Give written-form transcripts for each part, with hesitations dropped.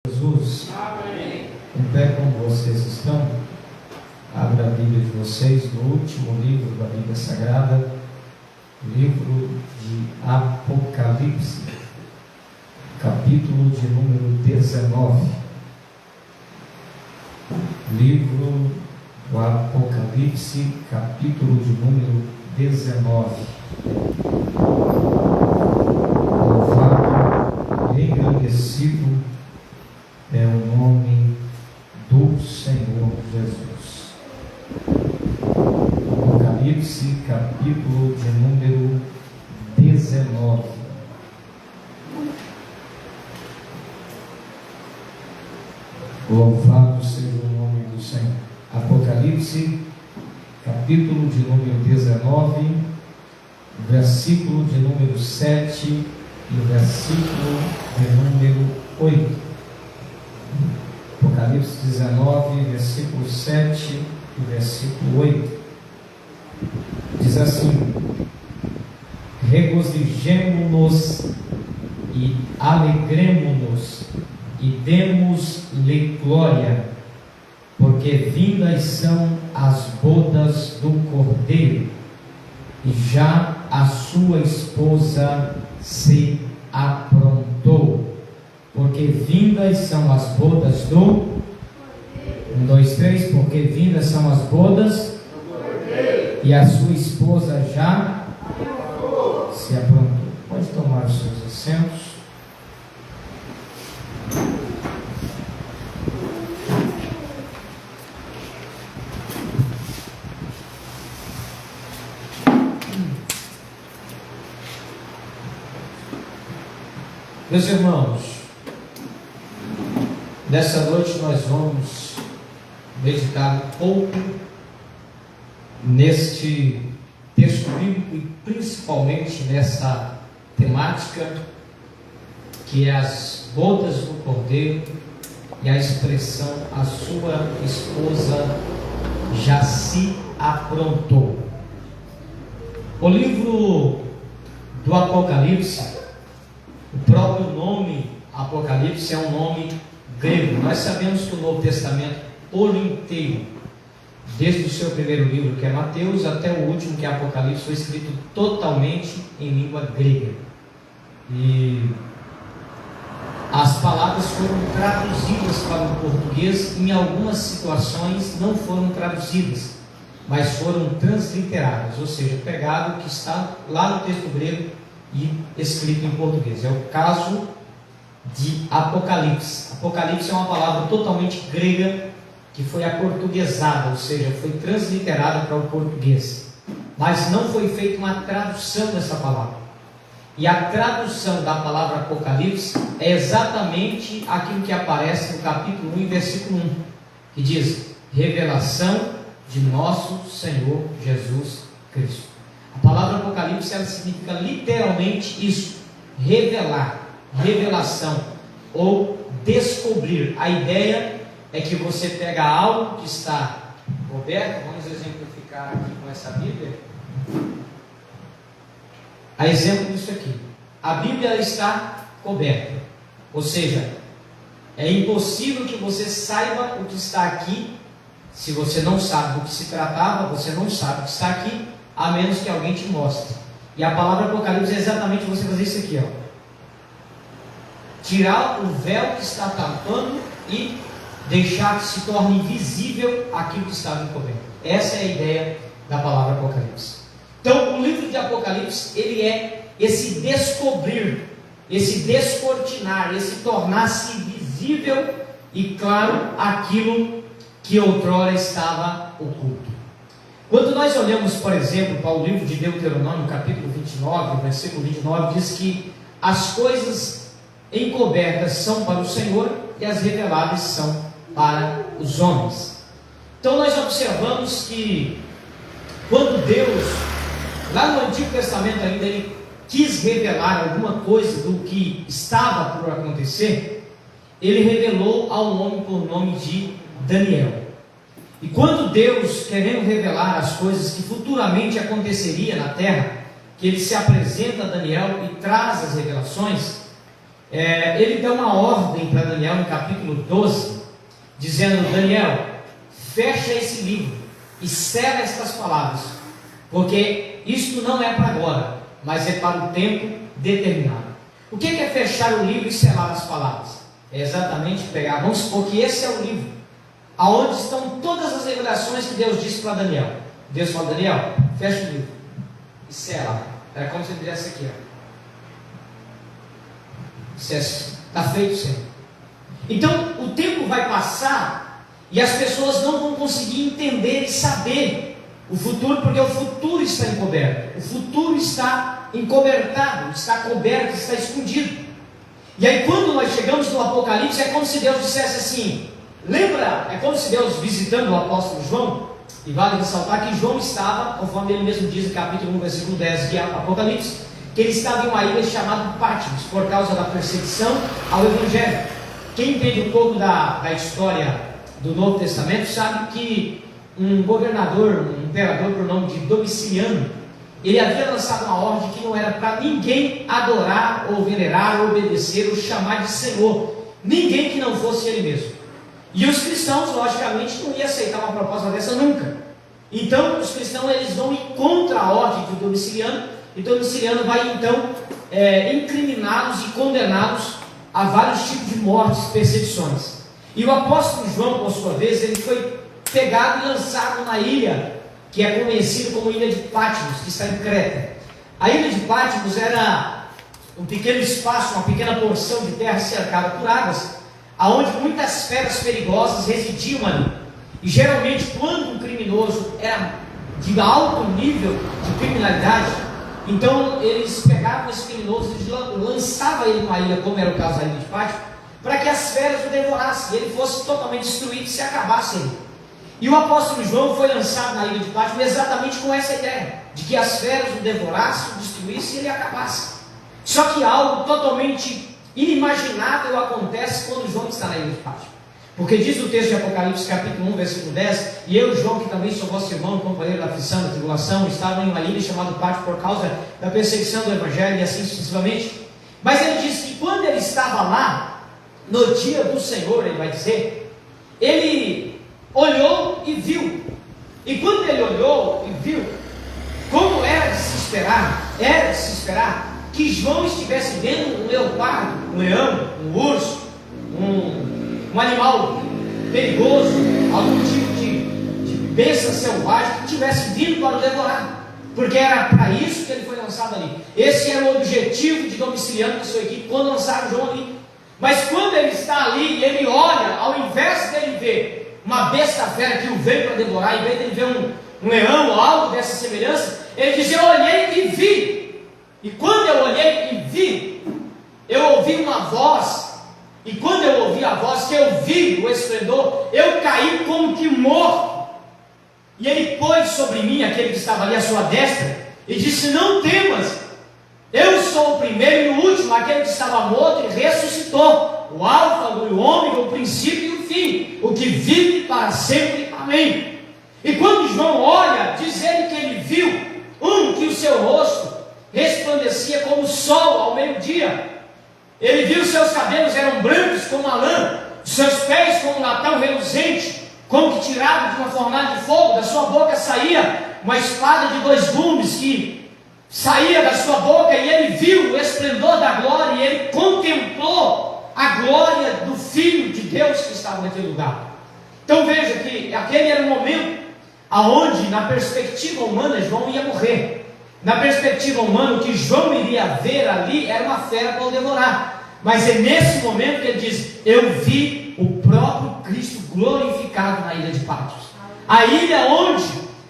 Jesus, em pé como vocês estão, abra a Bíblia de vocês no último livro da Bíblia Sagrada, livro de Apocalipse, capítulo de número 19. Livro do Apocalipse, capítulo de número 19. Louvado, engrandecido é o nome do Senhor Jesus. Apocalipse, capítulo de número 19. Louvado seja o nome do Senhor. Apocalipse, capítulo de número 19, versículo de número 7 e versículo de número 8. Apocalipse 19, versículo 7 e versículo 8. Diz assim: regozijemo-nos e alegremo-nos e demos-lhe glória, porque vindas são as bodas do Cordeiro, e já a sua esposa se aprontou. Porque vindas são as bodas do 1, 2, 3, porque vindas são as bodas do Cordeiro, e a sua esposa já se aprontou. Pode tomar os seus assentos. Meus irmãos, nessa noite nós vamos meditar um pouco neste texto bíblico e principalmente nessa temática que é as bodas do Cordeiro e a expressão a sua esposa já se aprontou. O livro do Apocalipse, o próprio nome Apocalipse é um nome grego. Nós sabemos que o Novo Testamento por inteiro, desde o seu primeiro livro, que é Mateus, até o último, que é Apocalipse, foi escrito totalmente em língua grega. E as palavras foram traduzidas para o português, em algumas situações não foram traduzidas, mas foram transliteradas, ou seja, pegado o que está lá no texto grego e escrito em português. É o caso de Apocalipse. Apocalipse é uma palavra totalmente grega que foi aportuguesada, ou seja, foi transliterada para o português, mas não foi feita uma tradução dessa palavra. E a tradução da palavra Apocalipse é exatamente aquilo que aparece no capítulo 1, versículo 1, que diz: revelação de nosso Senhor Jesus Cristo. A palavra Apocalipse, ela significa literalmente isso: revelar, revelação ou descobrir. A ideia é que você pega algo que está coberto. Vamos exemplificar aqui com essa Bíblia. A exemplo disso aqui, a Bíblia está coberta, ou seja, é impossível que você saiba o que está aqui. Se você não sabe do que se tratava, você não sabe o que está aqui, a menos que alguém te mostre. E a palavra Apocalipse é exatamente você fazer isso aqui, ó. Tirar o véu que está tampando e deixar que se torne visível aquilo que estava encoberto. Essa é a ideia da palavra Apocalipse. Então, o livro de Apocalipse, ele é esse descobrir, esse descortinar, esse tornar-se visível e claro aquilo que outrora estava oculto. Quando nós olhamos, por exemplo, para o livro de Deuteronômio, capítulo 29, versículo 29, diz que as coisas encobertas são para o Senhor e as reveladas são para os homens. Então nós observamos que quando Deus, lá no Antigo Testamento ainda, ele quis revelar alguma coisa do que estava por acontecer, ele revelou ao homem por nome de Daniel. E quando Deus, querendo revelar as coisas que futuramente aconteceria na terra, que ele se apresenta a Daniel e traz as revelações, ele dá uma ordem para Daniel no capítulo 12, dizendo: Daniel, fecha esse livro e sela estas palavras, porque isto não é para agora, mas é para o tempo determinado. O que é fechar o livro e selar as palavras? É exatamente pegar, vamos supor que esse é o livro, aonde estão todas as revelações que Deus disse para Daniel. Deus fala: Daniel, fecha o livro e sela. Era como se ele fizesse aqui, está feito, Senhor. Então o tempo vai passar e as pessoas não vão conseguir entender e saber o futuro, porque o futuro está encoberto, o futuro está encobertado, está coberto, está escondido. E aí quando nós chegamos no Apocalipse, é como se Deus dissesse assim, lembra, é como se Deus visitando o apóstolo João, e vale ressaltar que João estava, conforme ele mesmo diz no capítulo 1, versículo 10 de Apocalipse, que ele estava em uma ilha chamada Patmos, por causa da perseguição ao Evangelho. Quem entende um pouco da história do Novo Testamento sabe que um governador, um imperador por nome de Domiciano, ele havia lançado uma ordem que não era para ninguém adorar, ou venerar, ou obedecer, ou chamar de Senhor, ninguém que não fosse ele mesmo. E os cristãos, logicamente, não iam aceitar uma proposta dessa nunca. Então, os cristãos eles vão ir contra a ordem de Domiciano, e Domiciano vai então incriminá-los e condená-los a vários tipos de mortes, perseguições. E o apóstolo João, por sua vez, ele foi pegado e lançado na ilha que é conhecida como Ilha de Patmos, que está em Creta. A Ilha de Patmos era um pequeno espaço, uma pequena porção de terra cercada por águas, aonde muitas feras perigosas residiam ali. E geralmente, quando um criminoso era de alto nível de criminalidade, então eles pegavam esse criminoso e lançavam ele numa ilha, como era o caso da Ilha de Patmos, para que as feras o devorassem, e ele fosse totalmente destruído e se acabasse ele. E o apóstolo João foi lançado na Ilha de Patmos exatamente com essa ideia, de que as feras o devorassem, o destruíssem e ele acabasse. Só que algo totalmente inimaginável acontece quando João está na Ilha de Patmos. Porque diz o texto de Apocalipse capítulo 1, versículo 10, e eu, João, que também sou vosso irmão, companheiro da aflição, da tribulação, estava em uma ilha chamada Patmos por causa da perseguição do Evangelho e assim sucessivamente. Mas ele diz que quando ele estava lá, no dia do Senhor, ele vai dizer, ele olhou e viu. E quando ele olhou e viu, como era de se esperar que João estivesse vendo um leopardo, um leão, um urso, um animal perigoso, algum tipo de besta selvagem que tivesse vindo para o devorar, porque era para isso que ele foi lançado ali. Esse era o objetivo de Domiciano e sua equipe quando lançaram João ali. Mas quando ele está ali e ele olha, ao invés dele ver uma besta fera que o veio para devorar, em vez de ele ver um leão ou algo dessa semelhança, ele diz: eu olhei e vi. E quando eu olhei e vi, eu ouvi uma voz. E quando eu ouvi a voz, que eu vi o esplendor, eu caí como que morto. E ele pôs sobre mim, aquele que estava ali à sua destra, e disse: não temas, eu sou o primeiro e o último, aquele que estava morto e ressuscitou, o alfa, o ômega, o princípio e o fim, o que vive para sempre. Amém. E quando João olha, diz ele que ele viu que o seu rosto resplandecia como o sol ao meio-dia. Ele viu seus cabelos eram brancos como a lã, seus pés como um latão reluzente, como que tirado de uma fornalha de fogo. Da sua boca saía uma espada de 2 gumes que saía da sua boca, e ele viu o esplendor da glória, e ele contemplou a glória do Filho de Deus que estava naquele lugar. Então veja que aquele era o momento aonde, na perspectiva humana, João ia morrer. Na perspectiva humana, o que João iria ver ali era uma fera para o devorar. Mas é nesse momento que ele diz: eu vi o próprio Cristo glorificado na ilha de Patmos. A ilha onde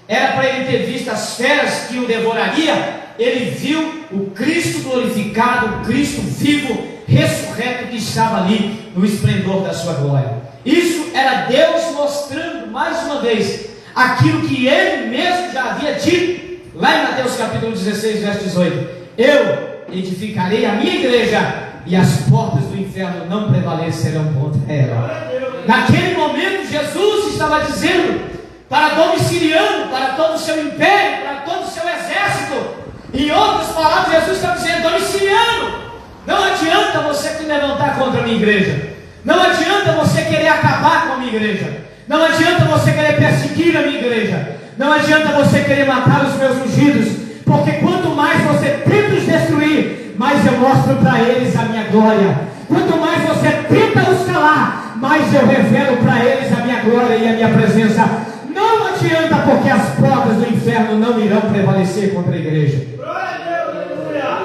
era para ele ter visto as feras que o devoraria, ele viu o Cristo glorificado, o Cristo vivo, ressurreto, que estava ali no esplendor da sua glória. Isso era Deus mostrando mais uma vez aquilo que ele mesmo já havia dito lá em Mateus capítulo 16, verso 18: eu edificarei a minha igreja e as portas do inferno não prevalecerão contra ela. Naquele momento Jesus estava dizendo para Domiciano, para todo o seu império, para todo o seu exército, em outras palavras, Jesus estava dizendo: Domiciano, Não adianta você se levantar contra a minha igreja. Não adianta você querer acabar com a minha igreja. Não adianta você querer perseguir a minha igreja. Não adianta você querer matar os meus ungidos. Porque quanto mais você tenta os destruir, mais eu mostro para eles a minha glória. Quanto mais você tenta os calar, mais eu revelo para eles a minha glória e a minha presença. Não adianta, porque as portas do inferno não irão prevalecer contra a igreja.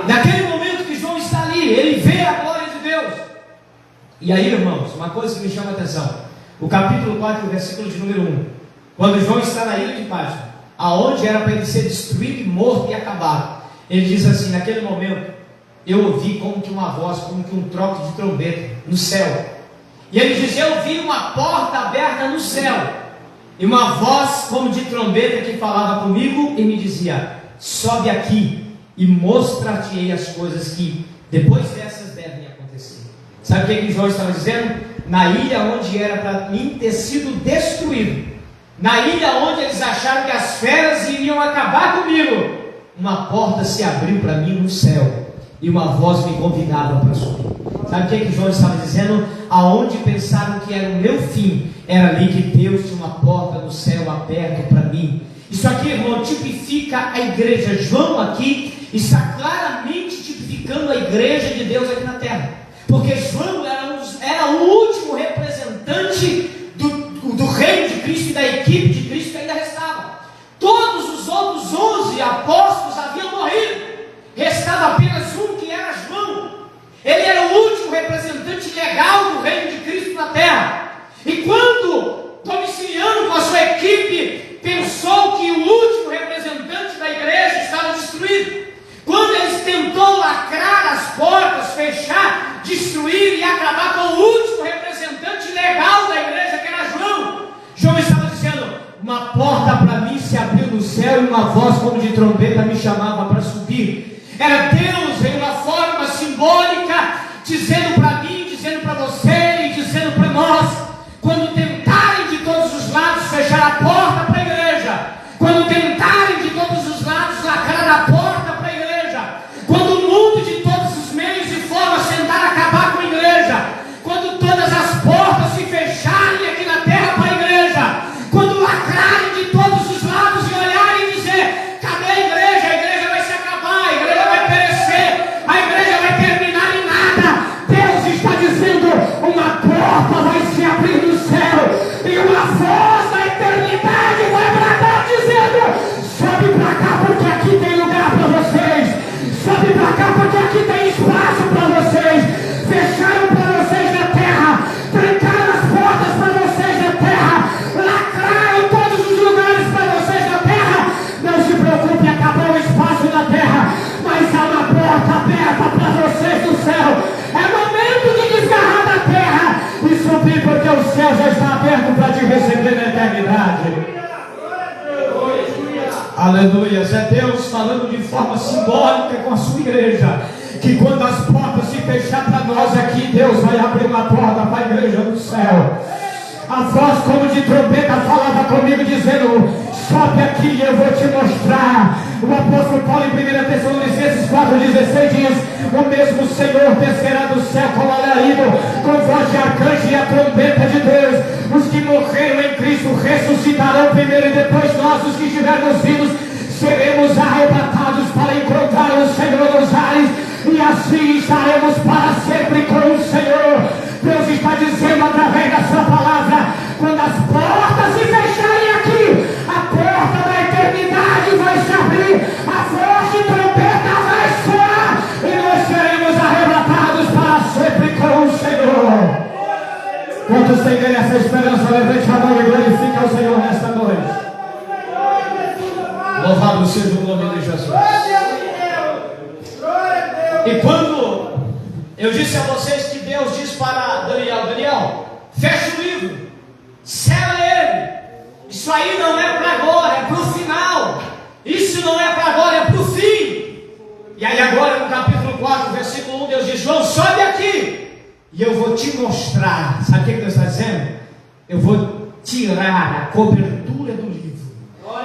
Naquele momento que João está ali, ele vê a glória de Deus. E aí, irmãos, uma coisa que me chama a atenção: o capítulo 4, versículo de número 1. Quando João está na ilha de Patmos, aonde era para ele ser destruído, morto e acabado, ele diz assim: naquele momento eu ouvi como que uma voz, como que um troque de trombeta no céu. E ele diz: eu vi uma porta aberta no céu, e uma voz como de trombeta que falava comigo e me dizia: sobe aqui e mostrar-te-ei as coisas que depois dessas devem acontecer. Sabe o que João estava dizendo? Na ilha onde era para mim ter sido destruído, na ilha onde eles acharam que as feras iriam acabar comigo, uma porta se abriu para mim no céu, e uma voz me convidava para subir. Sabe o que João estava dizendo? Aonde pensaram que era o meu fim, era ali que Deus tinha uma porta no céu aberta para mim. Isso aqui, irmão, tipifica a igreja. João aqui está claramente tipificando a igreja de Deus aqui na terra, porque João era o último representante do reino de Cristo e da equipe de Cristo que ainda restava. Todos os outros 11 apóstolos haviam morrido, restava apenas um, que era João. Ele era o último representante legal do reino de Cristo na terra. E quando Domiciano, com a sua equipe, pensou que o último representante da igreja estava destruído, quando eles tentou lacrar as portas, fechar, destruir e acabar com o último representante legal da igreja, que era João, João estava dizendo: uma porta para mim se abriu no céu, e uma voz como de trombeta me chamava para subir. Era Deus em uma forma simbólica, dizendo para mim, dizendo para você e dizendo para nós: quando tentarem de todos os lados fechar a porta para a igreja, quando tentarem de todos os lados lacrar a porta para a igreja, quando o mundo de todos os meios e formas tentar acabar com a igreja, quando todas as portas se fecharem aqui na terra para a igreja, quando lacrarem de todos os lados e olharem e dizer: cadê a igreja? A igreja vai se acabar, a igreja vai perecer, a igreja vai terminar em nada. Deus está dizendo: uma porta vai se abrir no céu, e uma voz da eternidade vai bradar dizendo: sobe para cá, porque aqui tem lugar para vocês. Sobe para cá, porque aqui tem espaço para vocês. Fecharam para vocês na terra, trancaram as portas para vocês na terra, lacraram todos os lugares para vocês na terra. Não se preocupe, acabou o espaço na terra, mas há uma porta aberta para vocês no céu. É momento de desgarrar da terra e subir, porque o céu já está aberto para te receber na eternidade. Aleluia. É Deus falando de forma simbólica com a sua igreja, que quando as portas se fechar para nós aqui, Deus vai abrir uma porta para a igreja do céu. A voz como de trombeta falava comigo dizendo: sobe aqui e eu vou te mostrar. O apóstolo Paulo em 1 Tessalonicenses 4,16 diz: o mesmo Senhor descerá do céu com alarido, com voz de arcanjo e a trombeta de Deus. Os que morreram em Cristo ressuscitarão primeiro, e depois nós, os que estivermos vivos, seremos arrebatados para encontrar o Senhor nos ares, e assim estaremos para sempre com o Senhor. Deus está dizendo através da sua palavra: quando as portas se fecharem aqui, a porta da eternidade vai se abrir, a voz de trombeta vai soar, e nós seremos arrebatados para sempre com o Senhor. Quantos têm essa esperança? Levante a mão e glorifique ao Senhor nesta noite. Louvado seja o nome de Jesus. E quando eu disse a vocês que Deus diz para Daniel: fecha o livro, sela ele. Isso aí não é para agora, é para o final. Isso não é para agora, é para o fim. E aí agora no capítulo 4, versículo 1, Deus diz: João, sobe aqui e eu vou te mostrar. Sabe o que Deus está dizendo? Eu vou tirar a cobertura do livro,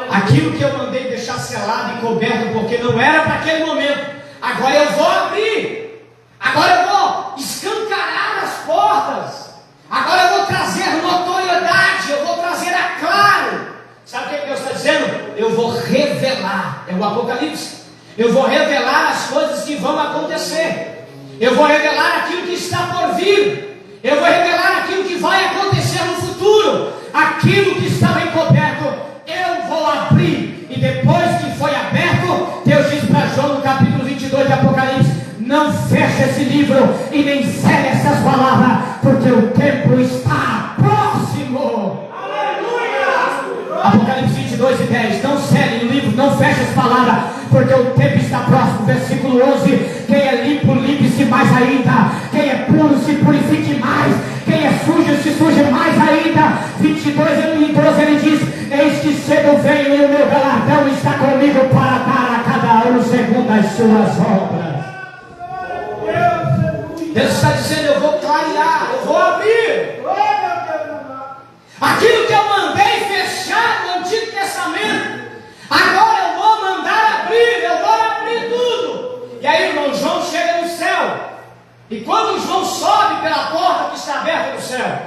aquilo que eu mandei deixar selado e coberto, porque não era para aquele momento. Agora eu vou abrir. Agora eu vou escancarar as portas. Agora eu vou trazer notoriedade, eu vou trazer a claro. Sabe o que Deus está dizendo? Eu vou revelar, é o Apocalipse. Eu vou revelar as coisas que vão acontecer. Eu vou revelar aquilo que está por vir. Eu vou revelar aquilo que vai acontecer no futuro. Aquilo que estava encoberto, eu vou abrir. E depois que foi aberto, Deus diz para João no capítulo 22 de Apocalipse: não feche esse livro e nem cele essas palavras, porque o tempo está próximo. Aleluia! Apocalipse 22 e 10: não cele o livro, não feche as palavras, porque o tempo está próximo. Versículo 11: quem é limpo, limpe-se mais ainda. Quem é puro, se purifique mais. Quem é sujo, se suje mais ainda. 22 e 12 ele diz: eis que cedo venho e o meu galardão está comigo para dar a cada um segundo as suas obras. Deus está dizendo: eu vou clarear, eu vou abrir. Aquilo que eu mandei fechar no Antigo Testamento, agora eu vou mandar abrir, eu vou abrir tudo. E aí, irmão, João chega no céu. E quando João sobe pela porta que está aberta no céu,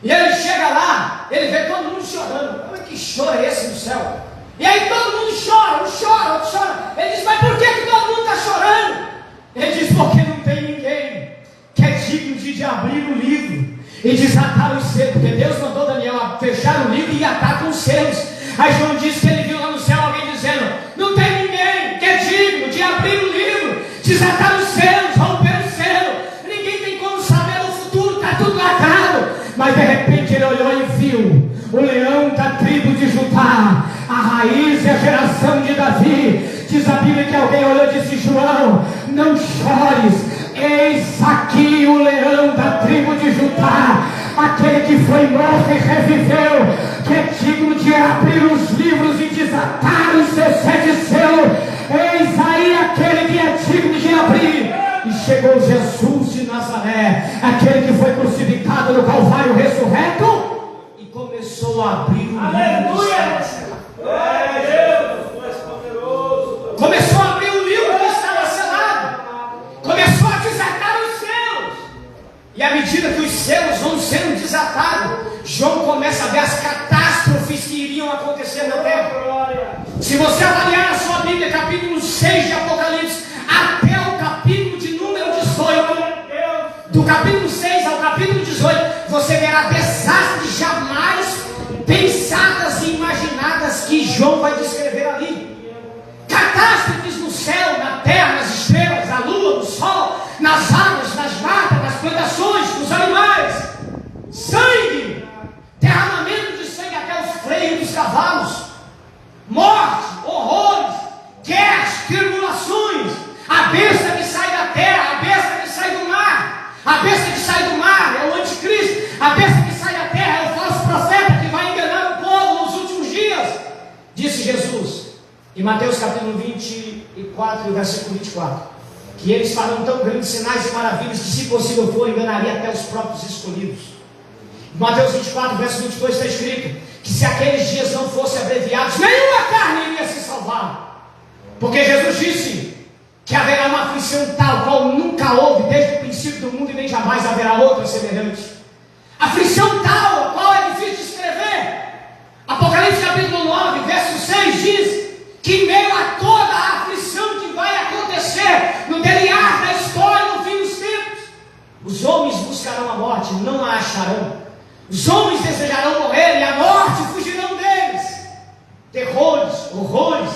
e ele chega lá, ele vê todo mundo chorando. Como é que choro é esse no céu? E aí todo mundo chora, um chora, outro chora. Ele diz: mas por que todo mundo está chorando? Ele diz: porque não tem ninguém que é digno de abrir o livro e desatar os selos, porque Deus mandou Daniel fechar o livro e atar com os selos. Aí João disse que ele viu lá no céu alguém dizendo: não tem ninguém que é digno de abrir o livro, desatar os selos, romper o selo. Ninguém tem como saber o futuro, está tudo lacrado. Mas de repente ele olhou e viu o leão da tribo de Judá, a raiz e a geração de Davi. Diz a Bíblia que alguém olhou e disse: João, não chores. Eis aqui o leão da tribo de Judá, aquele que foi morto e reviveu, que é digno de abrir os livros e desatar os seus 7 selos. Eis aí aquele que é digno de abrir. E chegou Jesus de Nazaré, aquele que foi crucificado no Calvário, ressurreto, e começou a abrir o livro. Aleluia! Começou a abrir o livro que estava selado. Começou a desatar os selos. E à medida que os selos vão sendo desatados, João começa a ver as catástrofes que iriam acontecer na terra. Se você avaliar a sua Bíblia, capítulo 6 de Apocalipse, até o capítulo de número 18, do capítulo 6 ao capítulo 18, você verá desastres jamais pensadas e imaginadas que João vai descrever ali. Catástrofes no céu, na terra, nas estrelas, na lua, no sol, nas águas, nas matas, nas plantações, nos animais. Sangue, derramamento de sangue até os freios dos cavalos, morte, horrores, guerras, tribulações, a besta que sai da terra, a besta que sai do mar. A besta que sai do mar é o anticristo. A besta que sai da terra é o falso profeta que vai enganar o povo nos últimos dias, disse Jesus em Mateus capítulo 24, versículo 24, que eles farão tão grandes sinais e maravilhas que, se possível for, enganaria até os próprios escolhidos. Em Mateus 24, verso 22 está escrito que se aqueles dias não fossem abreviados, nenhuma carne iria se salvar, porque Jesus disse que haverá uma aflição tal qual nunca houve desde o princípio do mundo, e nem jamais haverá outra semelhante. Aflição tal qual é difícil de escrever. Apocalipse capítulo 9, verso 6 diz que em meio a toda a aflição que vai acontecer no deliar da história, no fim dos tempos, os homens buscarão a morte, não a acharão. Os homens desejarão morrer e a morte fugirão deles. Terrores, horrores,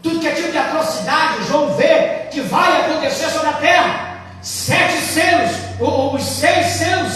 tudo que é tipo de atrocidade, João vê que vai acontecer sobre a terra. 7 selos, os 6 selos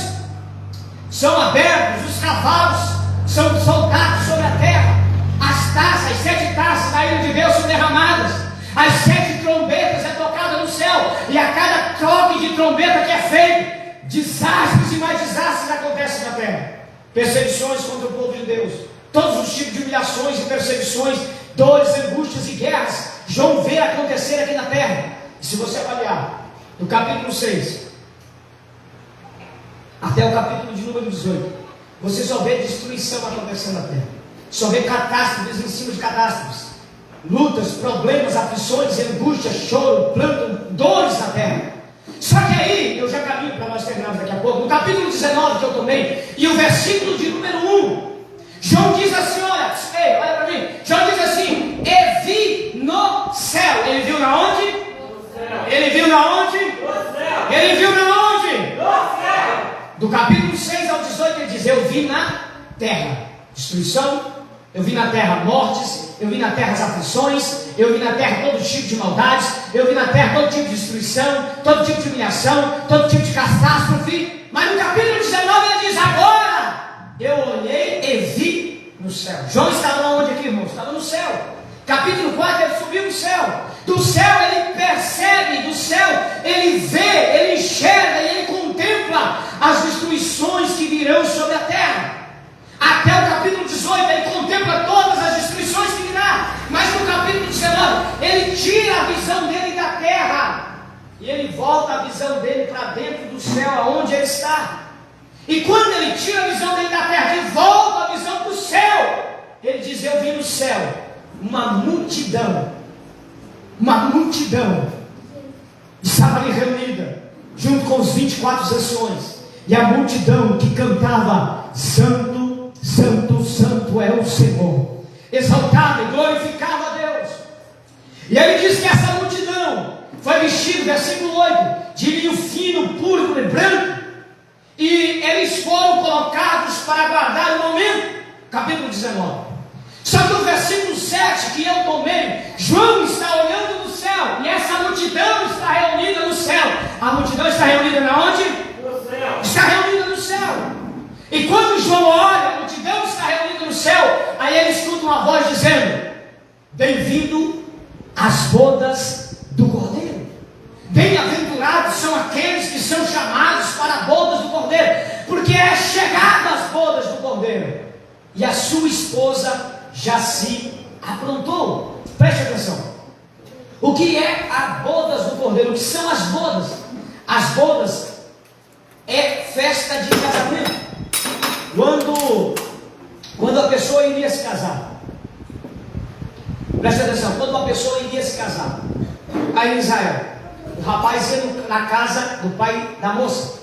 são abertos, os cavalos são soltados sobre a terra. As taças, as 7 taças da ira de Deus são derramadas. As 7 trombetas é tocada no céu. E a cada toque de trombeta que é feito, desastres e mais desastres acontecem na terra. Perseguições contra o povo de Deus. Todos os tipos de humilhações e perseguições, dores, angústias e guerras, João vê acontecer aqui na terra. E se você avaliar do capítulo 6 até o capítulo de número 18, você só vê destruição acontecendo na terra. Só vê catástrofes em cima de catástrofes, lutas, problemas, aflições, angústia, choro, pranto, dores na terra. Só que aí, eu já caminho para nós terminarmos daqui a pouco, no capítulo 19 que eu tomei, e o versículo de número 1, João diz assim, olha para mim, João diz assim, e vi no céu. Ele viu na onde? No céu. Ele viu na onde? No céu. Ele viu na onde? No céu. Do capítulo 6 ao 18 ele diz, eu vi na terra destruição, eu vi na terra mortes, eu vi na terra as aflições, eu vi na terra todo tipo de maldades, eu vi na terra todo tipo de destruição, todo tipo de humilhação, todo tipo de catástrofe. Mas no capítulo 19 ele diz, agora eu olhei e vi no céu. João estava onde aqui, irmão? Estava no céu. Capítulo 4 ele subiu no céu. Do céu ele percebe, do céu ele vê, ele enxerga e ele contempla as destruições que virão sobre a terra. Até o capítulo 18 ele contempla todas as destruições que virá. Mas no capítulo 19 ele tira a visão dele da terra e ele volta a visão dele para dentro do céu, aonde ele está. E quando ele tira a visão dele da terra e volta a visão do céu, ele diz, eu vi no céu uma multidão estava ali reunida junto com os 24 anciões, e a multidão que cantava, santo, santo, santo é o Senhor, exaltava e glorificava a Deus. E ele diz que essa multidão foi vestida, versículo 8, de linho fino, púrpura e branco, e eles foram colocados para aguardar o momento. Capítulo 19. Só que o versículo 7 que eu tomei, João está olhando no céu, e essa multidão está reunida no céu. A multidão está reunida na onde? No céu. Está reunida no céu. E quando João olha, a multidão está reunida no céu, aí ele escuta uma voz dizendo, bem-vindo às bodas do Cordeiro. Bem-aventurados são aqueles que são chamados para as bodas do Cordeiro, porque é chegada as bodas do Cordeiro, e a sua esposa já se aprontou. Preste atenção. O que é as bodas do Cordeiro? O que são as bodas? As bodas é festa de casamento. Quando a pessoa iria se casar, preste atenção, quando uma pessoa iria se casar, aí em Israel, o rapaz ia na casa do pai da moça,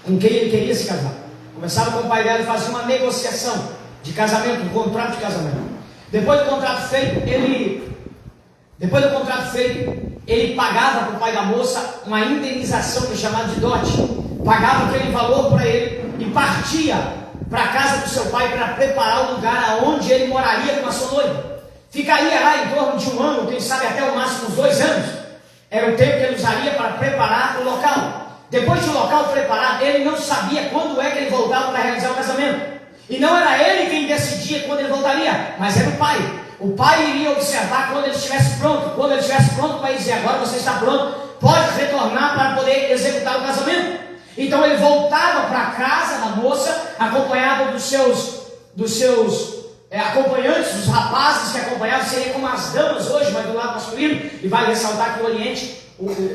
com quem ele queria se casar. Conversava com o pai dela e fazia uma negociação de casamento, um contrato de casamento. Depois do contrato feito, ele pagava para o pai da moça uma indenização que é chamada de dote. Pagava aquele valor para ele e partia para a casa do seu pai para preparar o lugar aonde ele moraria com a sua noiva. Ficaria lá em torno de um ano, quem sabe até o máximo uns 2 anos. Era o tempo que ele usaria para preparar o local. Depois de o local preparado, ele não sabia quando é que ele voltava para realizar o casamento. E não era ele quem decidia quando ele voltaria, mas era o pai. O pai iria observar quando ele estivesse pronto. Quando ele estivesse pronto, o pai dizia, agora você está pronto, pode retornar para poder executar o casamento. Então ele voltava para a casa da moça, acompanhado dos seus acompanhantes, os rapazes que acompanhavam, seria como as damas hoje, mas do lado masculino. E vale ressaltar que no Oriente,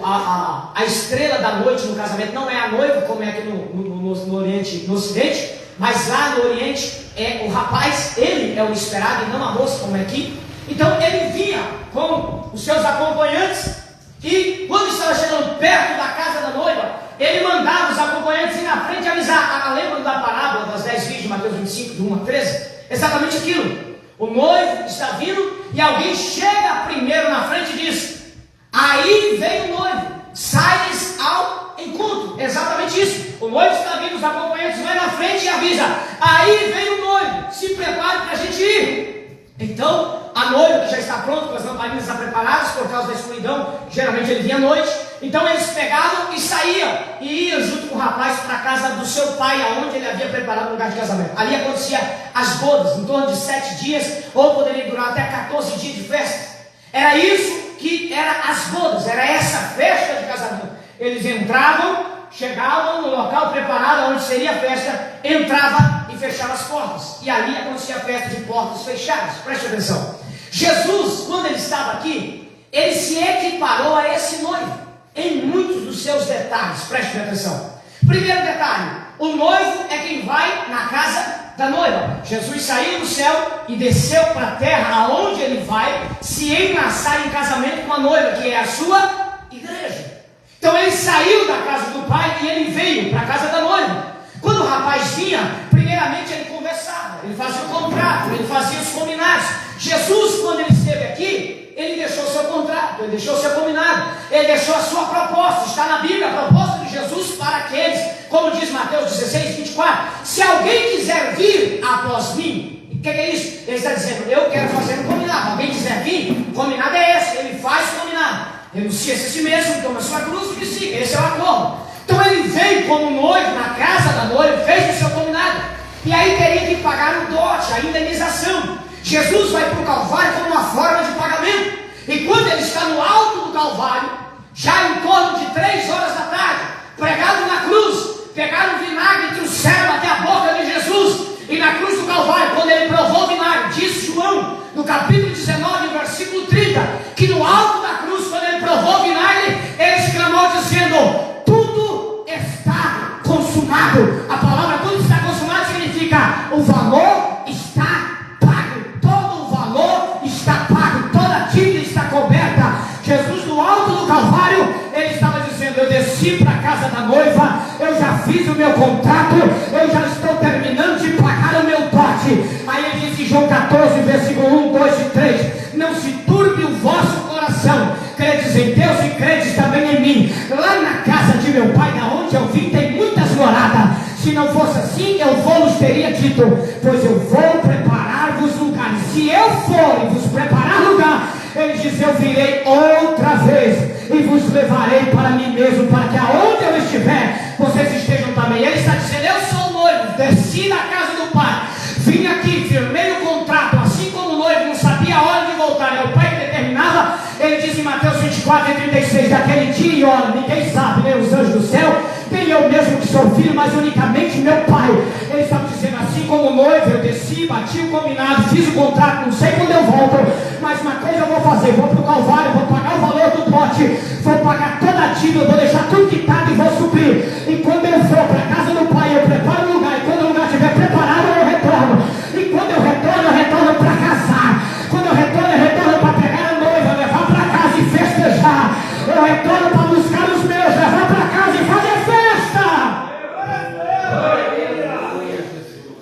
a estrela da noite no casamento não é a noiva, como é aqui no Oriente, no Ocidente. Mas lá no Oriente, o rapaz, ele é o esperado e não a moça, como é aqui. Então ele vinha com os seus acompanhantes, e quando estava chegando perto da casa da noiva, ele mandava os acompanhantes ir na frente avisar. Lembram da parábola das 10 virgens de Mateus 25, de 1 a 13? Exatamente aquilo. O noivo está vindo e alguém chega primeiro na frente e diz, aí vem o noivo, sai-lhes ao encontro. Exatamente isso. O noivo está vindo, os acompanhantes vão na frente e avisa, aí vem o noivo, se prepare para a gente ir. Então a noiva que já está pronta, com as lamparinas já preparadas por causa da escuridão, geralmente ele vinha à noite, então eles pegavam e saíam, e iam junto com o rapaz para a casa do seu pai, aonde ele havia preparado o lugar de casamento. Ali acontecia as bodas, em torno de 7 dias, ou poderia durar até 14 dias de festa. Era isso que eram as bodas, era essa festa de casamento. Eles entravam, chegavam no local preparado onde seria a festa, entrava e fechava as portas, e ali acontecia a festa de portas fechadas. Preste atenção. Jesus, quando ele estava aqui, ele se equiparou a esse noivo em muitos dos seus detalhes. Preste atenção. Primeiro detalhe, o noivo é quem vai na casa da noiva. Jesus saiu do céu e desceu para a terra, aonde ele vai se enlaçar em casamento com a noiva, que é a sua igreja. Então ele saiu da casa do pai e ele veio para a casa da noiva. Quando o rapaz vinha, primeiramente ele conversava, ele fazia o contrato, ele fazia os combinados. Jesus, quando ele esteve aqui, ele deixou o seu contrato, ele deixou o seu combinado, ele deixou a sua proposta. Está na Bíblia a proposta de Jesus para aqueles, como diz Mateus 16, 24: se alguém quiser vir após mim. O que é isso? Ele está dizendo: eu quero fazer um combinado. Alguém quiser vir, o combinado é esse. Ele faz o combinado, renuncia-se a si mesmo, toma a sua cruz e me siga. Esse é o acordo. Então ele veio como noivo na casa da noiva, fez o seu combinado, e aí teria que pagar o dote, a indenização. Jesus vai para o Calvário como uma forma de pagamento, e quando ele está no alto do Calvário, já em torno de 3 horas da tarde, pregado na cruz, pegaram o vinagre e trouxeram até a boca de Jesus. E na cruz do Calvário, quando ele provou o vinagre, diz João, no capítulo 19, versículo 30, que no alto da cruz, quando ele provou o vinagre, ele exclamou dizendo: tudo está consumado. A palavra tudo está consumado significa: o valor está pago, todo o valor está pago, toda a dívida está coberta. Jesus, no alto do Calvário, ele estava dizendo: eu desci para a casa da noiva, eu já fiz o meu contrato, eu já estou terminando de pagar o meu dote. Aí ele diz em João 14, versículo 1, 2 e 3: não se turbe o vosso coração, credes em Deus e credes também em mim. Lá na casa de meu pai, da onde eu vim, tem muitas moradas. Se não fosse assim, eu vos teria dito, pois eu vou preparar-vos lugares. Se eu for e vos preparar lugar, ele diz: eu virei outra vez e vos levarei para mim mesmo, para que aonde eu estiver, vocês estejam também. Ele está dizendo: eu sou o noivo, desci da casa do pai, vim aqui, firmei o contrato, assim como o noivo não sabia a hora de voltar, é o pai que determinava. Ele diz em Mateus 24 e 36, daquele dia e hora ninguém sabe, nem os anjos do céu, nem eu mesmo que sou filho, mas unicamente meu pai. Ele estava dizendo: assim como o noivo, eu desci, bati o combinado, fiz o contrato, não sei quando eu volto, mas uma coisa eu vou fazer: vou para o Calvário, vou pagar o valor do dote, vou pagar toda a dívida, vou deixar tudo quitado e vou suprir. E quando eu for para a casa do pai, eu preparo o lugar, e quando o lugar estiver preparado, eu retorno. E quando eu retorno para casar. Quando eu retorno para pegar a noiva, levar para casa e festejar. Eu retorno para buscar os meus, levar para casa e fazer festa.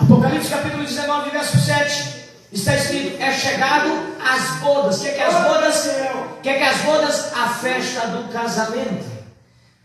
Apocalipse capítulo 19, verso 7, está escrito: é chegado as bodas. O que é as bodas? O que é as bodas? A festa do casamento.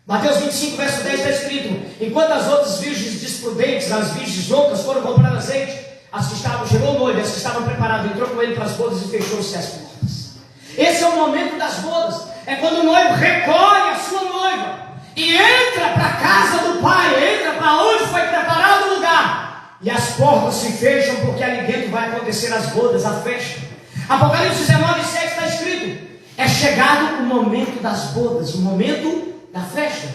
Mateus 25, verso 10 está escrito: enquanto as outras virgens desprudentes, as virgens loucas, foram comprar azeite, as que estavam, chegou o noivo, as que estavam preparadas, entrou com ele para as bodas e fechou-se as portas. Esse é o momento das bodas. É quando o noivo recolhe a sua noiva e entra para a casa do pai, entra para onde foi preparado o lugar, e as portas se fecham, porque ali dentro vai acontecer as bodas, a festa. Apocalipse 19, 7 está escrito: é chegado o momento das bodas, o momento da festa.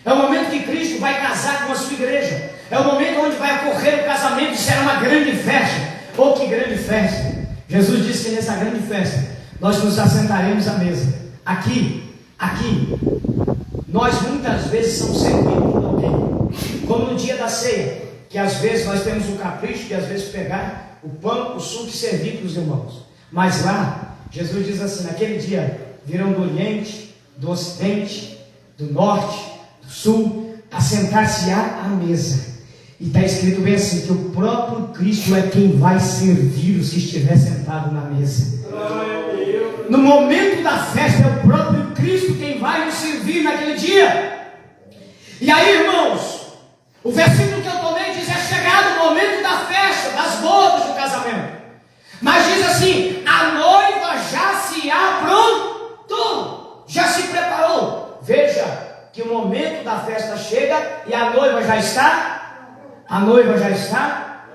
É o momento que Cristo vai casar com a sua igreja. É o momento onde vai ocorrer o casamento. Será uma grande festa. Oh, que grande festa! Jesus disse que nessa grande festa nós nos assentaremos à mesa. Aqui, nós muitas vezes somos servidos por alguém, como no dia da ceia, que às vezes nós temos o capricho de às vezes pegar o pão, o suco e servir para os irmãos. Mas lá, Jesus diz assim: naquele dia virão do Oriente, do Ocidente, do Norte, do Sul, assentar-se à mesa. E está escrito bem assim, que o próprio Cristo é quem vai servir os que estiver sentado na mesa. No momento da festa, é o próprio Cristo quem vai nos servir naquele dia. E aí, irmãos, o versículo que eu tomei diz: é chegado o momento da festa, das bodas, do casamento. Mas diz assim: a noiva já se aprontou, já se preparou. Veja que o momento da festa chega e a noiva já está. A noiva já está?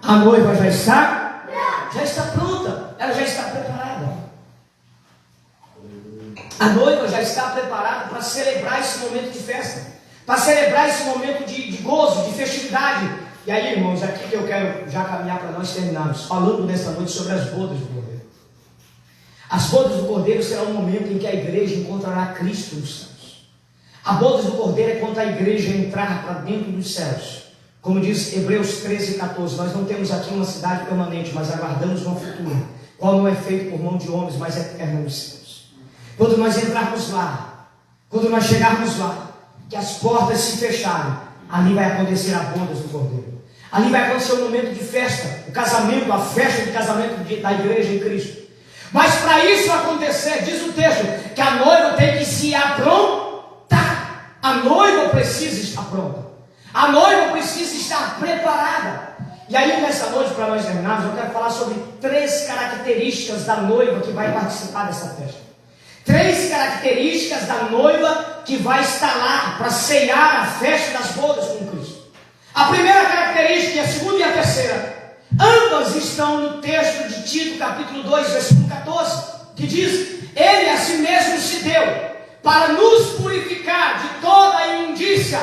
A noiva já está? Já está pronta, ela já está preparada. A noiva já está preparada para celebrar esse momento de festa, para celebrar esse momento de gozo, de festividade. E aí, irmãos, aqui que eu quero já caminhar para nós terminarmos, falando nesta noite sobre as bodas do Cordeiro. As bodas do Cordeiro será o momento em que a igreja encontrará Cristo nos céus. A bodas do Cordeiro é quando a igreja entrar para dentro dos céus. Como diz Hebreus 13, 14, nós não temos aqui uma cidade permanente, mas aguardamos uma futura, qual não é feito por mão de homens, mas é eterna nos céus. Quando nós entrarmos lá, Quando nós chegarmos lá, que as portas se fecharem, ali vai acontecer a bodas do Cordeiro. Ali vai acontecer um momento de festa, o casamento, a festa de casamento da igreja em Cristo. Mas para isso acontecer, diz o texto, que a noiva tem que se aprontar. A noiva precisa estar pronta. A noiva precisa estar preparada. E aí nessa noite, para nós terminarmos, eu quero falar sobre 3 características da noiva que vai participar dessa festa. 3 características da noiva que vai estar lá para ceiar a festa das bodas com Cristo. A primeira característica, a segunda e a terceira, ambas estão no texto de Tito, capítulo 2, versículo 14, que diz: Ele a si mesmo se deu para nos purificar de toda a imundícia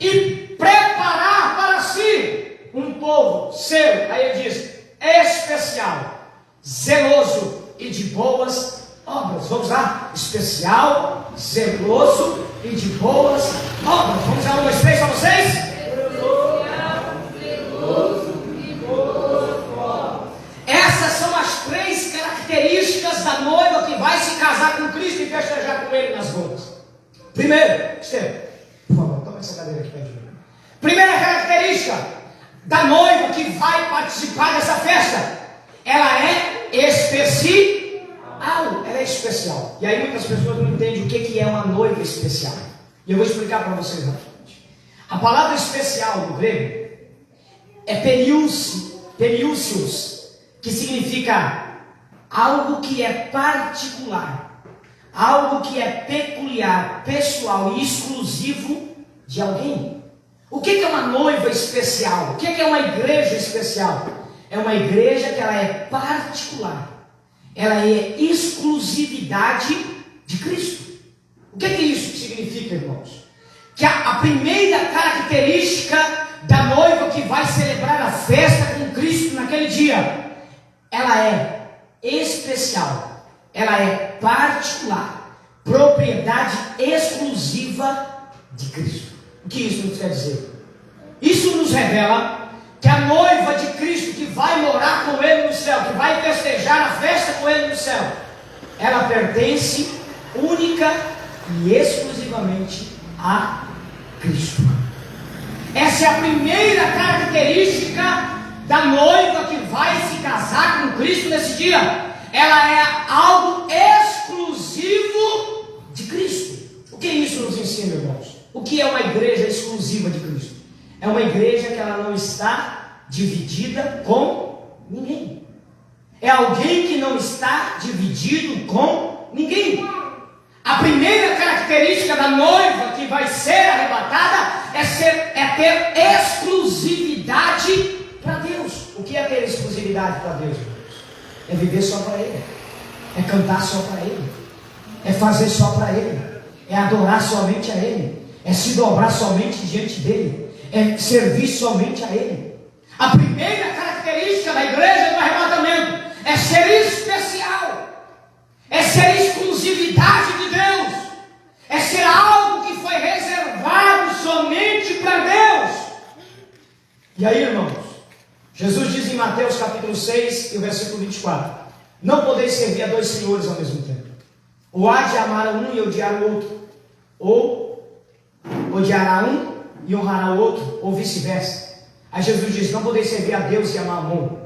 e preparar para si um povo seu, aí ele diz, especial, zeloso e de boas obras. Vamos lá, especial, zeloso e de boas obras. Vamos lá, 1, 2, 3 para vocês? Essas são as 3 características da noiva que vai se casar com Cristo e festejar com Ele nas bodas. Primeiro, Estevam, por favor, toma essa cadeira aqui perto de mim. Primeira característica da noiva que vai participar dessa festa, ela é especial. Ela é especial. E aí muitas pessoas não entendem o que é uma noiva especial. E eu vou explicar para vocês rapidamente. A palavra especial no grego é periousios, que significa algo que é particular, algo que é peculiar, pessoal e exclusivo de alguém. O que é uma noiva especial? O que é uma igreja especial? É uma igreja que ela é particular, ela é exclusividade de Cristo. O que isso significa, irmãos? Que a primeira característica da noiva que vai celebrar a festa com Cristo naquele dia, ela é especial, ela é particular, propriedade exclusiva de Cristo. O que isso nos quer dizer? Isso nos revela que a noiva de Cristo que vai morar com Ele no céu, que vai festejar a festa com Ele no céu, ela pertence única e exclusivamente a Cristo. Essa é a primeira característica da noiva que vai se casar com Cristo nesse dia. Ela é algo exclusivo de Cristo. O que isso nos ensina, irmãos? O que é uma igreja exclusiva de Cristo? É uma igreja que ela não está dividida com ninguém. É alguém que não está dividido com ninguém. A primeira característica da noiva que vai ser arrebatada é ter exclusividade para Deus. O que é ter exclusividade para Deus, irmãos? É viver só para Ele, é cantar só para Ele, é fazer só para Ele, é adorar somente a Ele, é se dobrar somente diante dEle, é servir somente a Ele. A primeira característica da igreja do arrebatamento é ser especial, é ser exclusividade de Deus, é ser algo que foi reservado somente para Deus. E aí, irmãos, Jesus diz em Mateus capítulo 6 e o versículo 24: não podeis servir a 2 senhores ao mesmo tempo. Ou há de amar a um e odiar o outro, ou odiará um e honrará o outro, ou vice-versa. Aí Jesus diz: não podeis servir a Deus e amar a Mamon.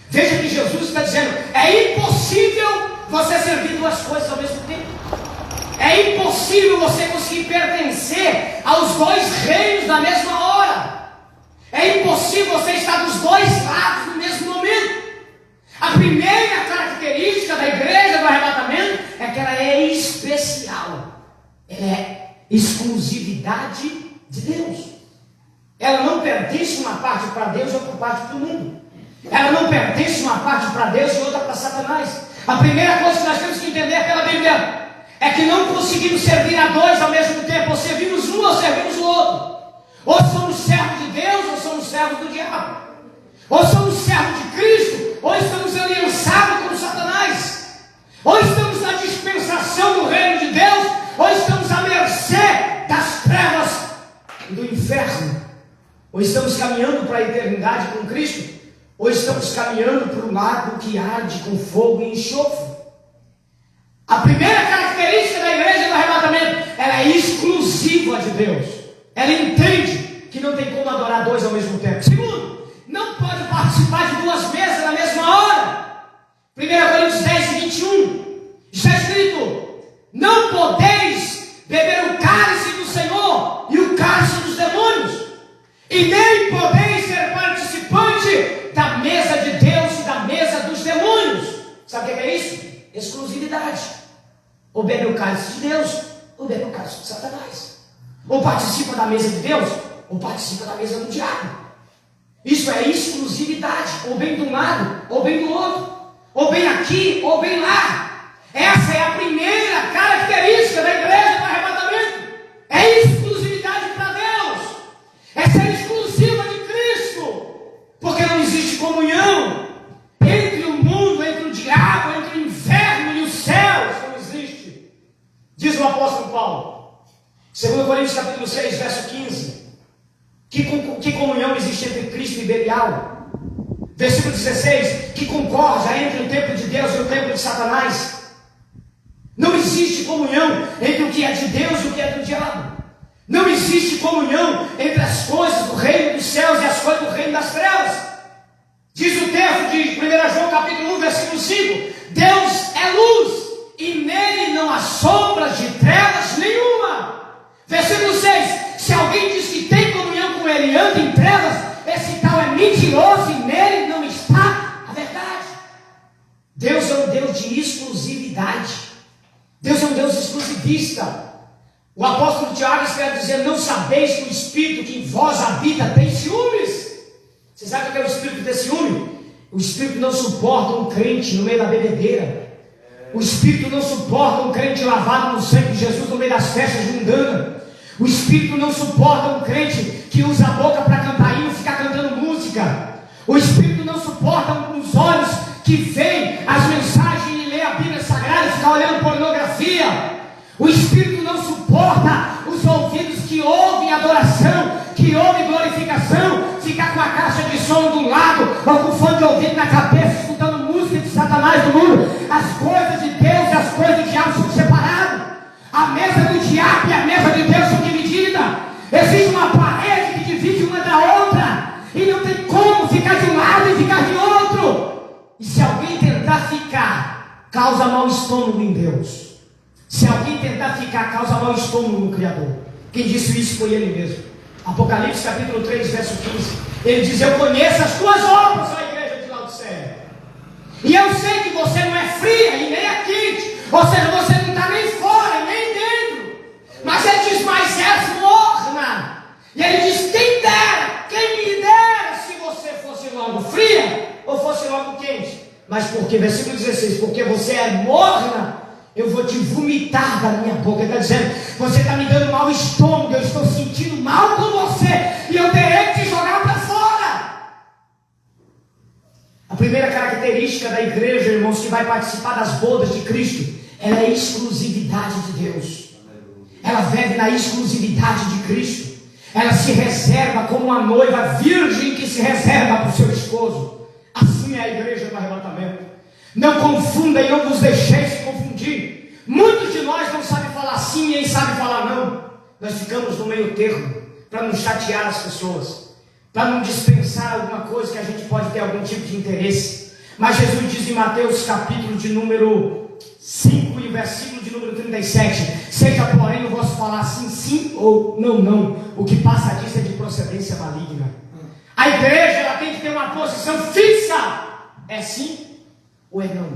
Veja que Jesus está dizendo: é impossível você servir 2 coisas ao mesmo tempo. É impossível você conseguir pertencer aos 2 reinos na mesma hora. É impossível você estar dos 2 lados no mesmo momento. A primeira característica da igreja do arrebatamento é que ela é especial. Ela é exclusividade de Deus. Ela não pertence uma parte para Deus e outra parte para o mundo. Ela não pertence uma parte para Deus e outra para Satanás. A primeira coisa que nós temos que entender pela Bíblia é que não conseguimos servir a 2 ao mesmo tempo. Ou servimos um ou servimos o outro. Ou somos servos de Deus ou somos servos do diabo. Ou somos servos de Cristo ou estamos aliançados com Satanás. Ou estamos na dispensação do reino de Deus ou estamos à mercê das trevas e do inferno. Ou estamos caminhando para a eternidade com Cristo, ou estamos caminhando para um lago que arde com fogo e enxofre. A primeira característica da igreja do arrebatamento, ela é exclusiva de Deus. Ela entende que não tem como adorar dois ao mesmo tempo. Segundo, não pode participar de duas mesas na mesma hora. 1 Coríntios 10:21 está escrito: não podeis beber o cálice do Senhor e o cálice dos demônios, e nem podeis ser participante da mesa de Deus e da mesa dos demônios. Sabe o que é isso? Exclusividade. Ou bebe o cálice de Deus, ou bebe o cálice de Satanás. Ou participa da mesa de Deus, ou participa da mesa do diabo. Isso é exclusividade, ou bem de um lado, ou bem do outro, ou bem aqui, ou bem lá. Essa é a primeira característica da igreja do arrebatamento. É exclusividade para Deus, é ser exclusiva de Cristo, porque não existe comunhão entre o mundo, entre o diabo, entre o inferno e os céus. Não existe. Diz o apóstolo Paulo, 2 Coríntios capítulo 6, verso 15, que comunhão existe entre Cristo e Belial. Versículo 16, que concórdia entre o templo de Deus e o templo de Satanás. Não existe comunhão entre o que é de Deus e o que é do diabo. Não existe comunhão entre as coisas do reino dos céus e as coisas do reino das trevas. Diz o texto de 1 João capítulo 1, versículo 5: Deus é luz, e nele não há sombras de trevas nenhuma. Versículo 6: se alguém diz que tem comunhão com ele e anda em trevas, esse tal é mentiroso e nele não está a verdade. Deus é um Deus de exclusividade. Deus é um Deus exclusivista. O apóstolo Tiago escreve dizendo: não sabeis que o Espírito que em vós habita tem ciúmes? Você sabe o que é o Espírito de ciúme? O Espírito não suporta um crente no meio da bebedeira. O Espírito não suporta um crente lavado no sangue de Jesus no meio das festas mundanas. O Espírito não suporta um crente que usa a boca para cantar hino e ficar cantando música. O Espírito não suporta os olhos que veem as mensagens e lê a Bíblia Sagrada e ficar olhando pornografia. O Espírito não suporta os ouvidos que ouvem adoração, que ouvem glorificação, ficar com a caixa de som do lado ou com o fone de ouvido na cabeça, escutando música de Satanás do mundo. As coisas de Deus e as coisas do diabo são separadas. A mesa do diabo e a mesa de Deus são divididas. Existe uma parede que divide uma da outra, e não tem como ficar de um lado e ficar de outro. E se alguém tentar ficar, causa mau estômago em Deus. Se alguém tentar ficar, causa mau estômago no Criador. Quem disse isso foi ele mesmo. Apocalipse capítulo 3, verso 15. Ele diz: eu conheço as tuas obras, ó igreja de Laodiceia, e eu sei que você não é fria e nem é quente. Ou seja, você não está nem fora e nem dentro. Mas ele diz: mas és morna. E ele diz: quem me dera se você fosse logo fria ou fosse logo quente. Mas porque, versículo 16, porque você é morna, eu vou te vomitar da minha boca. Ele está dizendo: você está me dando mau estômago, eu estou sentindo mal com você, e eu terei que te jogar para fora. A primeira característica da igreja, irmãos, que vai participar das bodas de Cristo, ela é a exclusividade de Deus. Ela vive na exclusividade de Cristo. Ela se reserva como uma noiva virgem que se reserva para o seu esposo. Assim é a igreja do arrebatamento. Não confunda e não vos deixeis se confundir. Muitos de nós não sabem falar sim e nem sabem falar não. Nós ficamos no meio termo para não chatear as pessoas, para não dispensar alguma coisa que a gente pode ter algum tipo de interesse. Mas Jesus diz em Mateus capítulo de número 5 e versículo de número 37: seja porém o vosso falar sim, sim, ou não, não. O que passa disso é de procedência maligna. A igreja, ela tem que ter uma posição fixa. É sim ou é não?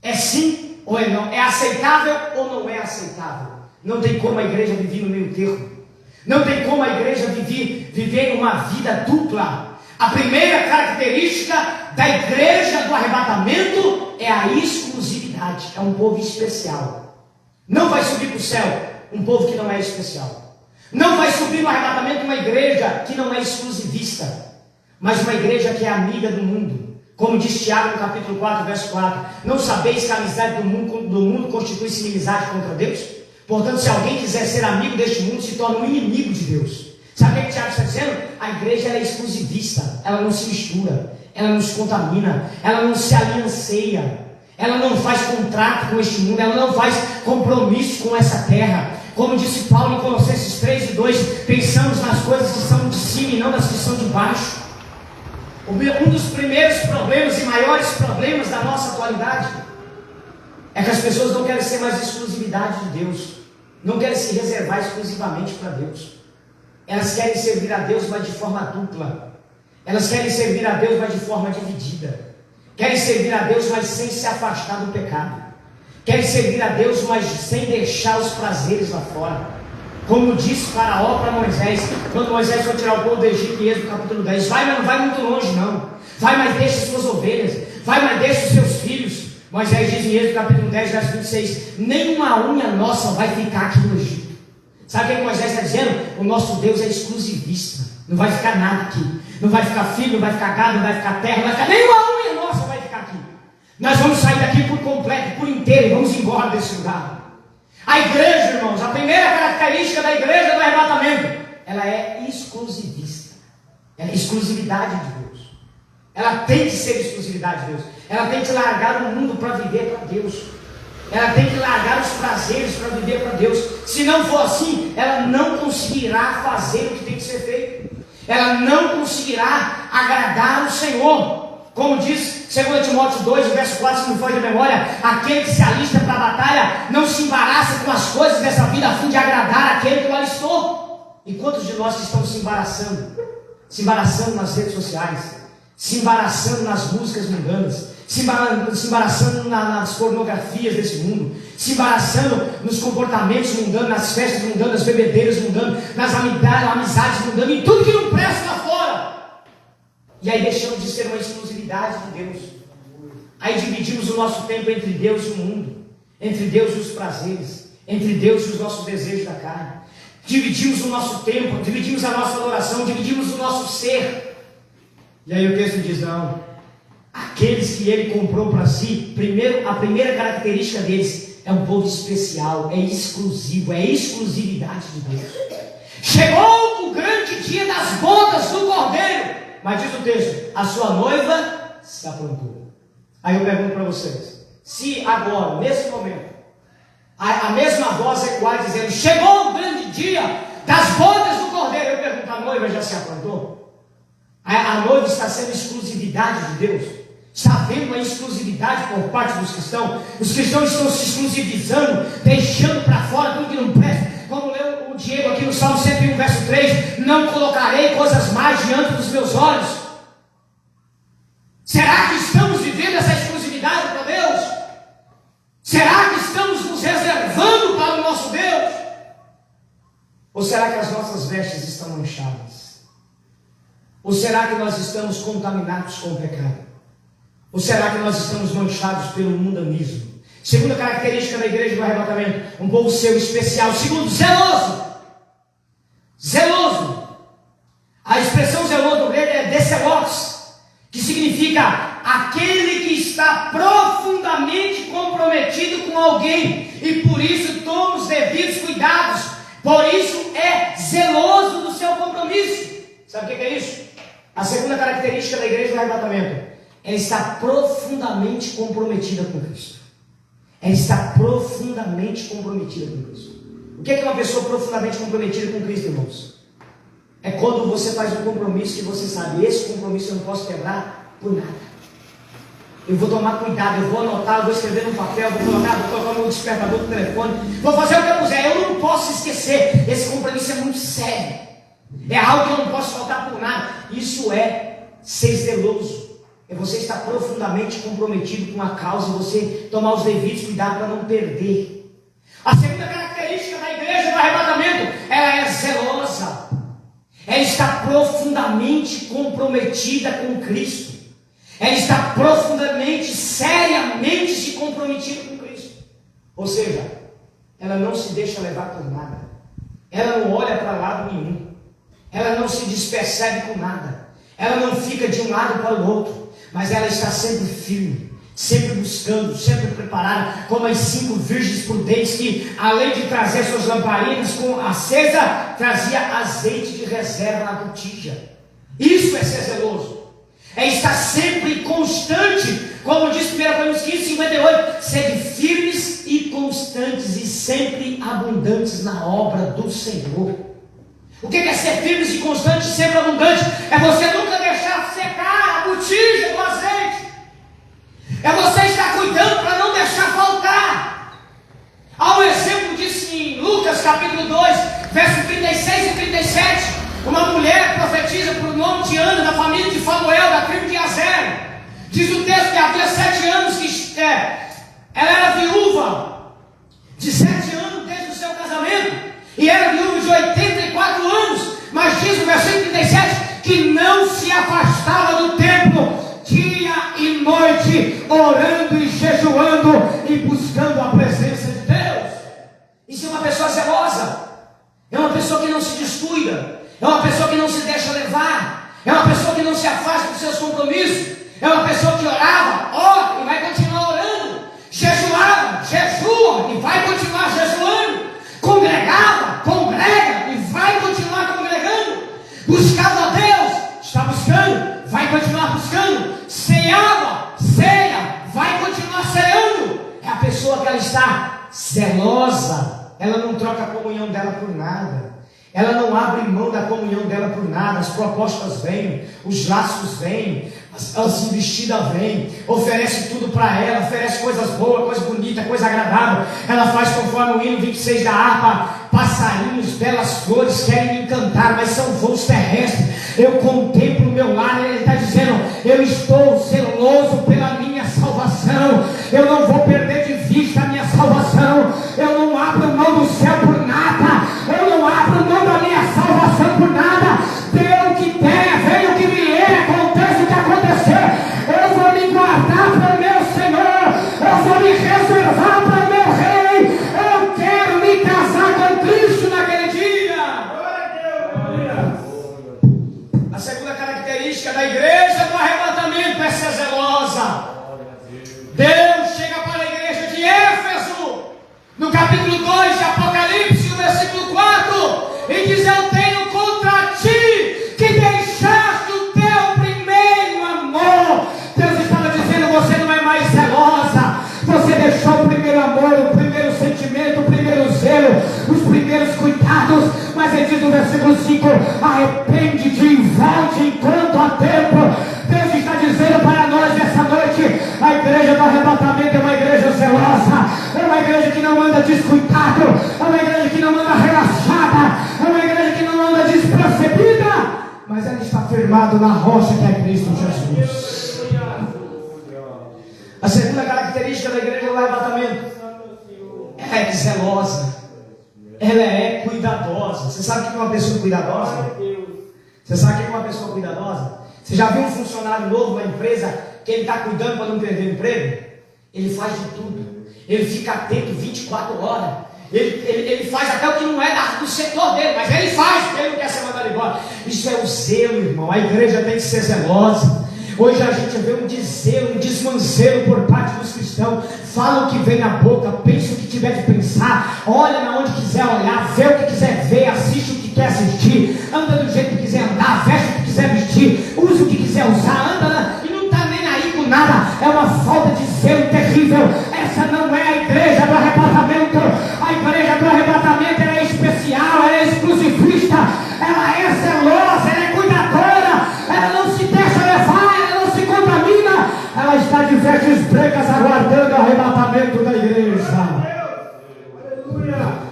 É sim ou é não? É aceitável ou não é aceitável? Não tem como a igreja viver no meio termo. Não tem como a igreja viver uma vida dupla. A primeira característica da igreja do arrebatamento é a exclusividade. É um povo especial. Não vai subir para o céu um povo que não é especial. Não vai subir no arrebatamento uma igreja que não é exclusivista, mas uma igreja que é amiga do mundo. Como diz Tiago no capítulo 4, verso 4: não sabeis que a amizade do mundo constitui-se inimizade contra Deus? Portanto, se alguém quiser ser amigo deste mundo, se torna um inimigo de Deus. Sabe o que Tiago está dizendo? A igreja ela é exclusivista, ela não se mistura, ela não se contamina, ela não se alianceia, ela não faz contrato com este mundo, ela não faz compromisso com essa terra. Como disse Paulo em Colossenses 3:2, pensamos nas coisas que são de cima e não nas que são de baixo. Um dos primeiros problemas e maiores problemas da nossa atualidade é que as pessoas não querem ser mais exclusividade de Deus, não querem se reservar exclusivamente para Deus. Elas querem servir a Deus, mas de forma dupla. Elas querem servir a Deus, mas de forma dividida. Querem servir a Deus, mas sem se afastar do pecado. Querem servir a Deus, mas sem deixar os prazeres lá fora. Como disse Faraó para Moisés, quando Moisés foi tirar o povo do Egito, em Êxodo capítulo 10, vai, mas não vai muito longe não. Vai, mas deixa as suas ovelhas. Vai, mas deixa os seus filhos. Moisés diz em Êxodo capítulo 10, verso 26, nenhuma unha nossa vai ficar aqui no Egito. Sabe o que Moisés está dizendo? O nosso Deus é exclusivista. Não vai ficar nada aqui. Não vai ficar filho, não vai ficar gado, não vai ficar terra, não vai ficar nenhuma unha nossa vai ficar aqui. Nós vamos sair daqui por completo, por inteiro, e vamos embora desse lugar. A igreja, irmãos, a primeira característica da igreja do arrebatamento, ela é exclusivista. Ela é exclusividade de Deus. Ela tem que ser exclusividade de Deus. Ela tem que largar o mundo para viver para Deus. Ela tem que largar os prazeres para viver para Deus. Se não for assim, ela não conseguirá fazer o que tem que ser feito. Ela não conseguirá agradar o Senhor. Como diz 2 Timóteo 2, verso 4, se não for de memória, aquele que se alista para a batalha não se embaraça com as coisas dessa vida a fim de agradar aquele que o alistou. E quantos de nós que estão se embaraçando? Se embaraçando nas redes sociais, se embaraçando nas músicas mundanas, se embaraçando nas pornografias desse mundo, se embaraçando nos comportamentos mundanos, nas festas mundanas, nas bebedeiras mundanas, nas amizades mundanas, em tudo que não presta lá fora. E aí deixamos de ser uma exclusividade de Deus. Aí dividimos o nosso tempo entre Deus e o mundo, entre Deus e os prazeres, entre Deus e os nossos desejos da carne. Dividimos o nosso tempo, dividimos a nossa adoração, dividimos o nosso ser. E aí o texto diz, não, aqueles que ele comprou para si, a primeira característica deles é um povo especial, é exclusivo, é exclusividade de Deus. Chegou o grande dia das bodas do Cordeiro, mas diz o texto, a sua noiva se aprontou. Aí eu pergunto para vocês, se agora, nesse momento, a mesma voz ecoar dizendo, chegou o grande dia das bodas do Cordeiro, eu pergunto, a noiva já se aprontou? A noiva está sendo exclusividade de Deus? Está havendo uma exclusividade por parte dos cristãos? Os cristãos estão se exclusivizando, deixando para fora tudo que não presta. Como leu o Diego aqui no Salmo 101, verso 3, não colocarei coisas más diante dos meus olhos. Será que estamos vivendo essa exclusividade para Deus? Será que estamos nos reservando para o nosso Deus? Ou será que as nossas vestes estão manchadas? Ou será que nós estamos contaminados com o pecado? Ou será que nós estamos manchados pelo mundanismo? Segunda característica da igreja do arrebatamento, um povo seu especial. Segundo, zeloso. Zeloso. A expressão zeloso no grego é deselos, que significa aquele que está profundamente comprometido com alguém e por isso toma os devidos cuidados. Por isso é zeloso do seu compromisso. Sabe o que é isso? A segunda característica da igreja do arrebatamento, ela está profundamente comprometida com Cristo. Ela está profundamente comprometida com Cristo. O que é uma pessoa profundamente comprometida com Cristo, irmãos? É quando você faz um compromisso que você sabe, esse compromisso eu não posso quebrar por nada. Eu vou tomar cuidado, eu vou anotar, eu vou escrever no papel, vou colocar no meu despertador do telefone, vou fazer o que eu puser, eu não posso esquecer. Esse compromisso é muito sério. É algo que eu não posso faltar por nada. Isso é ser zeloso. É você estar profundamente comprometido com a causa e você tomar os devidos cuidados para não perder. A segunda característica da igreja do arrebatamento, ela é zelosa. Ela está profundamente comprometida com Cristo. Ela está profundamente, seriamente se comprometida com Cristo. Ou seja, ela não se deixa levar por nada. Ela não olha para lado nenhum. Ela não se despercebe com nada. Ela não fica de um lado para o outro. Mas ela está sempre firme, sempre buscando, sempre preparada, como as 5 virgens prudentes que, além de trazer suas lamparinas com acesa, trazia azeite de reserva na botija. Isso é ser zeloso. É estar sempre constante, como diz 1 Coríntios 15:58, sede firmes e constantes constantes e sempre abundantes na obra do Senhor. O que é ser firmes e constantes e sempre abundantes? É você nunca deixar secar a botija do azeite. É você estar cuidando para não deixar faltar. Há um exemplo disso em Lucas capítulo 2, verso 36 e 37. Uma mulher profetiza por nome de Ana, da família de Fanuel, da tribo de Azer. Diz o texto que havia 7 anos que ela era viúva de 7 anos desde o seu casamento, e era viúva de 84 anos, mas diz o versículo 37 que não se afastava do templo dia e noite, orando e jejuando e buscando a presença de Deus. Isso é uma pessoa zelosa, é uma pessoa que não se descuida, é uma pessoa que não se deixa levar, é uma pessoa que não se afasta dos seus compromissos, é uma pessoa que orava, ora e vai continuar orando, jejuava, jejua e vai continuar jejuando, congregava, congrega e vai continuar congregando, buscava a Deus, está buscando, vai continuar buscando, ceava, ceia, vai continuar ceando. É a pessoa que ela está zelosa, ela não troca a comunhão dela por nada. Ela não abre mão da comunhão dela por nada. As propostas vêm, os laços vêm, as investidas vêm, oferece tudo para ela, oferece coisas boas, coisa bonita, coisa agradável. Ela faz conforme o hino 26 da harpa. Passarinhos, belas flores querem me encantar, mas são voos terrestres. Eu contemplo o meu lar. Ele está dizendo: eu estou zeloso pela minha salvação, eu não vou perder de vista a minha salvação, eu não abro mão do céu por nada, eu não abro mão da minha salvação por nada. Dê o que der, venha o que vier, aconteça o que acontecer, eu vou me guardar para o meu Senhor, eu vou me reservar para o meu Rei, eu quero me casar com Cristo naquele dia. A segunda característica da igreja do arrebatamento é ser zelosa. Deus chega para a igreja de Éfeso, no capítulo 2 de Apocalipse, no versículo 4, e diz: eu tenho contra ti que deixaste o teu primeiro amor. Deus estava dizendo: você não é mais zelosa, você deixou o primeiro amor, o primeiro sentimento, o primeiro zelo, os primeiros cuidados. Mas ele diz no versículo 5: arrepende-te e volte enquanto há tempo. Deus está dizendo para nós nessa noite: a igreja do arrebatamento é uma igreja zelosa, é uma igreja que não anda descuidado, é uma igreja que não anda relaxada, é uma igreja que não anda despercebida, mas ela está firmada na rocha que é Cristo Jesus. A segunda característica da igreja do arrebatamento: ela é zelosa, ela é cuidadosa. Você sabe o que é uma pessoa cuidadosa? Você sabe o que é uma pessoa cuidadosa? Você já viu um funcionário novo na empresa que ele está cuidando para não perder o emprego? Ele faz de tudo, ele fica atento 24 horas, ele faz até o que não é do setor dele, mas ele faz, porque ele não quer ser mandado embora. Isso é o zelo, irmão. A igreja tem que ser zelosa. Hoje a gente vê um deszelo, um desmancelo por parte dos cristãos. Fala o que vem na boca, pensa o que tiver de pensar, olha na onde quiser olhar, vê o que quiser ver, assiste o que quer assistir, anda do jeito que quiser andar, veste o que quiser vestir, usa o que quiser usar, anda e não está nem aí com nada. É uma falta de zelo terrível. Essa não é a igreja do arrebatamento. A igreja do arrebatamento, ela é especial, ela é exclusivista, ela é zelosa, ela é cuidadora, ela não se deixa levar, ela não se contamina, ela está de vestes brancas aguardando o arrebatamento da igreja.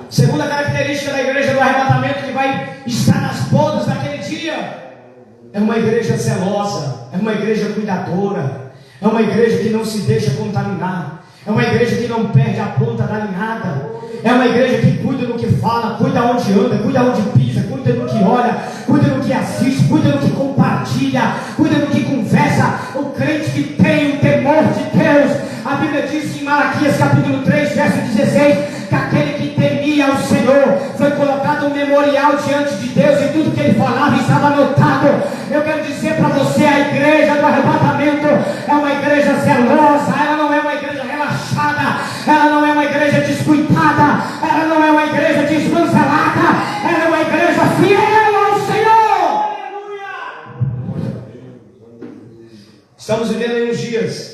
Segunda característica da igreja do arrebatamento, que vai estar nas bodas daquele dia: é uma igreja zelosa, é uma igreja cuidadora, é uma igreja que não se deixa contaminar, é uma igreja que não perde a ponta da linhada, é uma igreja que cuida do que fala, cuida onde anda, cuida onde pisa, cuida do que olha, cuida do que assiste, cuida do que compartilha, cuida do que conversa. O crente que tem o temor de Deus, a Bíblia diz em Malaquias capítulo 3, verso 16, que aquele que temia o Senhor foi colocado um memorial diante de Deus, e tudo que ele falava estava anotado. Eu quero dizer para você: a igreja do arrebatamento é uma igreja zelosa, ela não é uma igreja relaxada, ela não é uma igreja descuidada, ela não é uma igreja desmancelada, ela é uma igreja fiel ao Senhor. Estamos vivendo em uns dias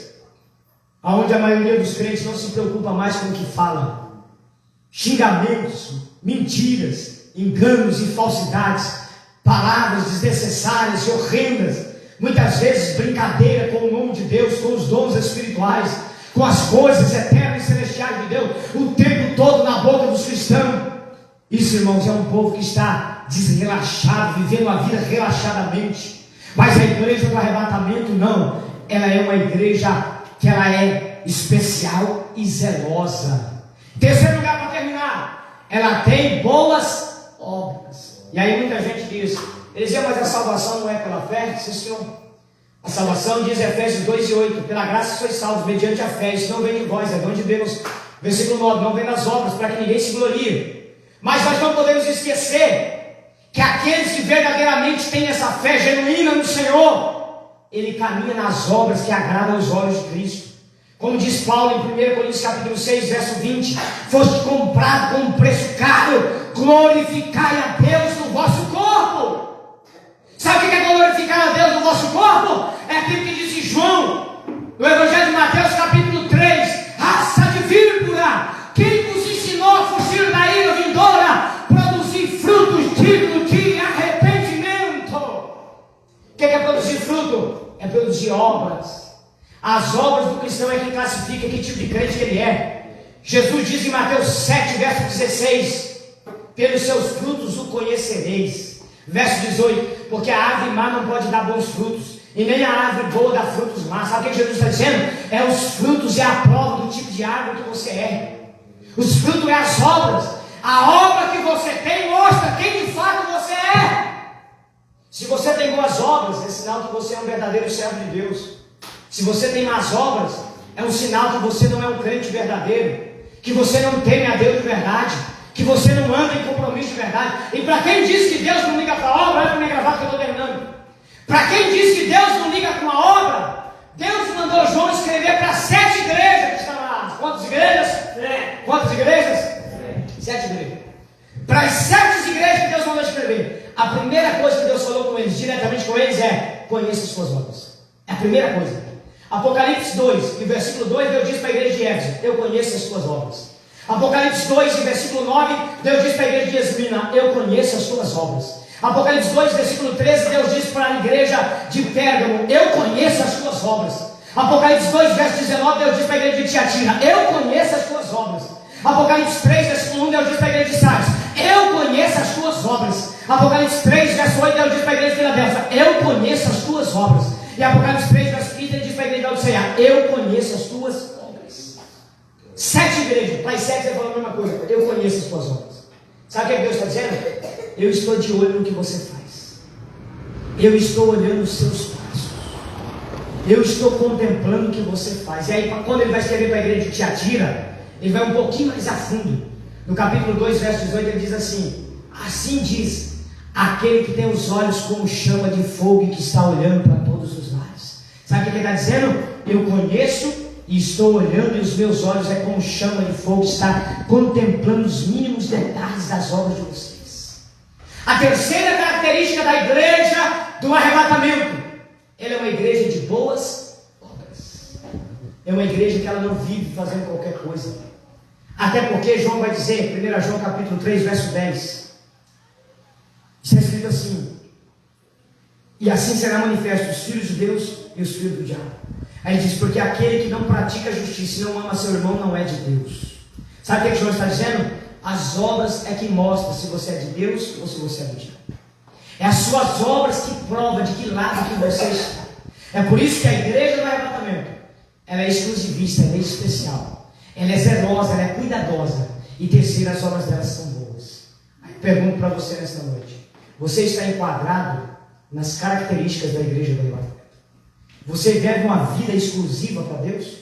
onde a maioria dos crentes não se preocupa mais com o que fala, xingamentos, mentiras, enganos e falsidades, palavras desnecessárias e horrendas, muitas vezes brincadeira com o nome de Deus, com os dons espirituais, com as coisas eternas e celestiais de Deus, o tempo todo na boca dos cristãos. Isso, irmãos, é um povo que está desrelaxado, vivendo a vida relaxadamente. Mas a igreja do arrebatamento não, ela é uma igreja que ela é especial e zelosa. Terceiro lugar, para terminar, ela tem boas obras. E aí muita gente diz, Eliseu, mas a salvação não é pela fé? Sim, senhor. A salvação diz Efésios 2:8, pela graça sois salvos mediante a fé, isso não vem de vós, é dom de Deus. Versículo 9, não vem das obras, para que ninguém se glorie. Mas nós não podemos esquecer que aqueles que verdadeiramente têm essa fé genuína no Senhor, ele caminha nas obras que agradam os olhos de Cristo. Como diz Paulo em 1 Coríntios capítulo 6, verso 20, foste comprado com um preço caro, glorificai a Deus no vosso corpo. Sabe o que é glorificar a Deus no vosso corpo? É aquilo que diz João, no Evangelho de Mateus capítulo 3, raça de víbora, quem vos ensinou a fugir da ira vindoura, produzir frutos dignos de arrependimento. O que é produzir fruto? É produzir obras. As obras do cristão é que classifica que tipo de crente que ele é. Jesus diz em Mateus 7, verso 16, pelos seus frutos o conhecereis. Verso 18, porque a árvore má não pode dar bons frutos, e nem a árvore boa dá frutos más. Sabe o que Jesus está dizendo? É os frutos, é a prova do tipo de árvore que você é. Os frutos é as obras. A obra que você tem mostra quem de fato você é. Se você tem boas obras, é sinal que você é um verdadeiro servo de Deus. Se você tem más obras, é um sinal que você não é um crente verdadeiro, que você não teme a Deus de verdade, que você não anda em compromisso de verdade. E para quem diz que Deus não liga para a obra, olha para minha gravata que eu estou terminando. Para quem diz que Deus não liga com a obra, Deus mandou João escrever para 7 igrejas que estão lá. Quantas igrejas? Quantas igrejas? 7 igrejas. Para as 7 igrejas que Deus mandou escrever, a primeira coisa que Deus falou com eles, diretamente com eles, é: conheça as suas obras. É a primeira coisa. Apocalipse 2, em versículo 2, Deus diz para a igreja de Éfeso: eu conheço as suas obras. Apocalipse 2, em versículo 9, Deus diz para a igreja de Esmirna: eu conheço as suas obras. Apocalipse 2, versículo 13, Deus diz para a igreja de Pérgamo: eu conheço as suas obras. Apocalipse 2, verso 19, Deus diz para a igreja de Tiatira: eu conheço as suas obras. Apocalipse 3, versículo 1, Deus diz para a igreja de Sardes: eu conheço as tuas obras. Apocalipse 3, verso 8, Deus diz para a igreja de Filadélfia: eu conheço as tuas obras. E Apocalipse 3, verso 15, ele diz para a igreja de Laodiceia: eu conheço as tuas obras. 7 igrejas, para as 7 ele falou a mesma coisa: eu conheço as tuas obras. Sabe o que Deus está dizendo? Eu estou de olho no que você faz. Eu estou olhando os seus passos. Eu estou contemplando o que você faz. E aí, quando ele vai escrever para a igreja de Tiatira, ele vai um pouquinho mais a fundo. No capítulo 2, verso 18, ele diz assim: assim diz aquele que tem os olhos como chama de fogo e que está olhando para todos os lados. Sabe o que ele está dizendo? Eu conheço e estou olhando, e os meus olhos é como chama de fogo, está contemplando os mínimos detalhes das obras de vocês. A terceira característica da igreja do arrebatamento: ela é uma igreja de boas obras. É uma igreja que ela não vive fazendo qualquer coisa. Até porque João vai dizer, 1 João capítulo 3, verso 10, está escrito assim: e assim será manifesto os filhos de Deus e os filhos do diabo. Aí ele diz: porque aquele que não pratica a justiça e não ama seu irmão não é de Deus. Sabe o que João está dizendo? As obras é que mostram se você é de Deus ou se você é do diabo. É as suas obras que provam de que lado que você está. É por isso que a igreja do arrebatamento, ela é exclusivista, ela é especial, ela é zelosa, ela é cuidadosa. E terceiro, as obras delas são boas. Aí pergunto para você nesta noite: você está enquadrado nas características da igreja do arrebatamento? Você vive uma vida exclusiva para Deus?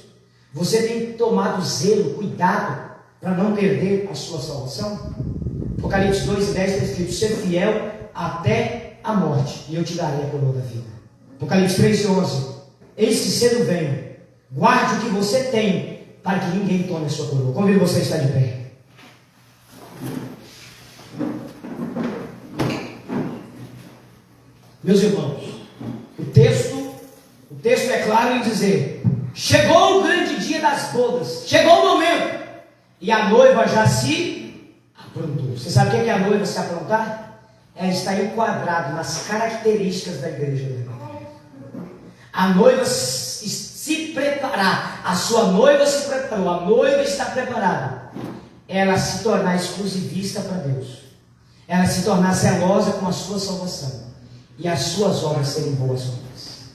Você tem tomado zelo, cuidado para não perder a sua salvação? Apocalipse 2 e 10 está escrito: ser fiel até a morte, e eu te darei a coroa da vida. Apocalipse 3 e 11: eis que cedo venho, guarde o que você tem, para que ninguém tome a sua coroa. Convido você a estar de pé. Meus irmãos, o texto é claro em dizer: chegou o grande dia das bodas, chegou o momento, e a noiva já se Você sabe o que é a noiva se aprontar? Ela está enquadrado nas características da igreja. A noiva se preparar, a sua noiva se preparou, a noiva está preparada. Ela se tornar exclusivista para Deus, ela se tornar zelosa com a sua salvação e as suas obras serem boas obras.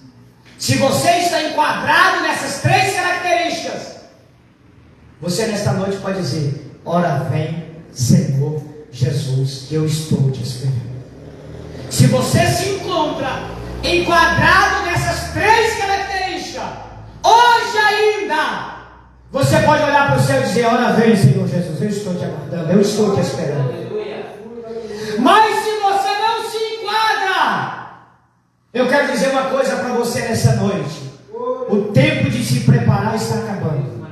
Se você está enquadrado nessas três características, você nesta noite pode dizer: ora vem, Senhor Jesus, que eu estou te esperando. Se você se encontra enquadrado nessas três características, hoje ainda, você pode olhar para o céu e dizer: ora vem, Senhor Jesus, eu estou te aguardando, eu estou te esperando. Mas se você não se enquadra, eu quero dizer uma coisa para você nessa noite: o tempo de se preparar está acabando.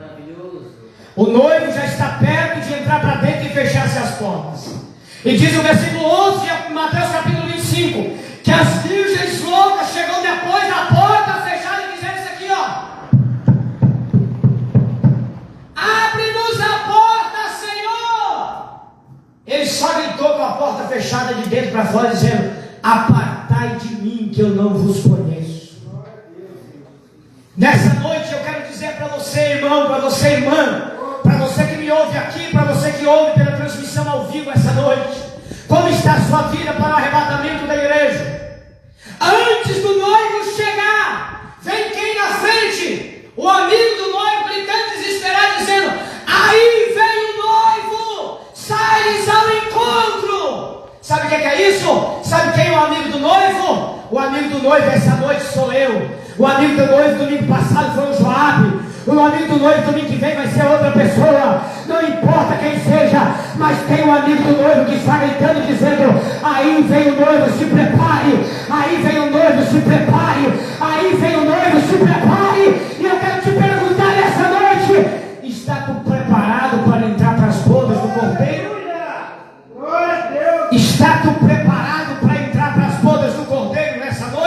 O noivo já está perto de entrar para dentro e fechar-se as portas. E diz o versículo 11 de Mateus capítulo 25, que as virgens loucas chegam depois da porta fechada e dizendo isso aqui, ó: abre-nos a porta, Senhor. Ele só gritou com a porta fechada de dentro para fora, dizendo: apartai de mim, que eu não vos conheço. Nessa noite eu quero dizer para você, irmão, para você, irmã, para você que me ouve aqui, para você que ouve pela transmissão ao vivo essa noite: como está a sua vida para o arrebatamento da igreja? Antes do noivo chegar, vem quem na frente? O amigo do noivo gritando desesperado, dizendo: aí vem o noivo, sai-lhes ao encontro. Sabe o que é isso? Sabe quem é o amigo do noivo? O amigo do noivo essa noite sou eu. O amigo do noivo domingo passado foi o Joabe. O amigo do noivo domingo que vem vai ser outra pessoa. Não importa quem seja, mas tem um amigo do noivo que está gritando, dizendo: aí vem o noivo, se prepare. Aí vem o noivo, se prepare. Aí vem o noivo, se prepare. E eu quero te perguntar nessa noite: está tu preparado para entrar para as bodas do Cordeiro? Está tu preparado para entrar para as bodas do Cordeiro nessa noite?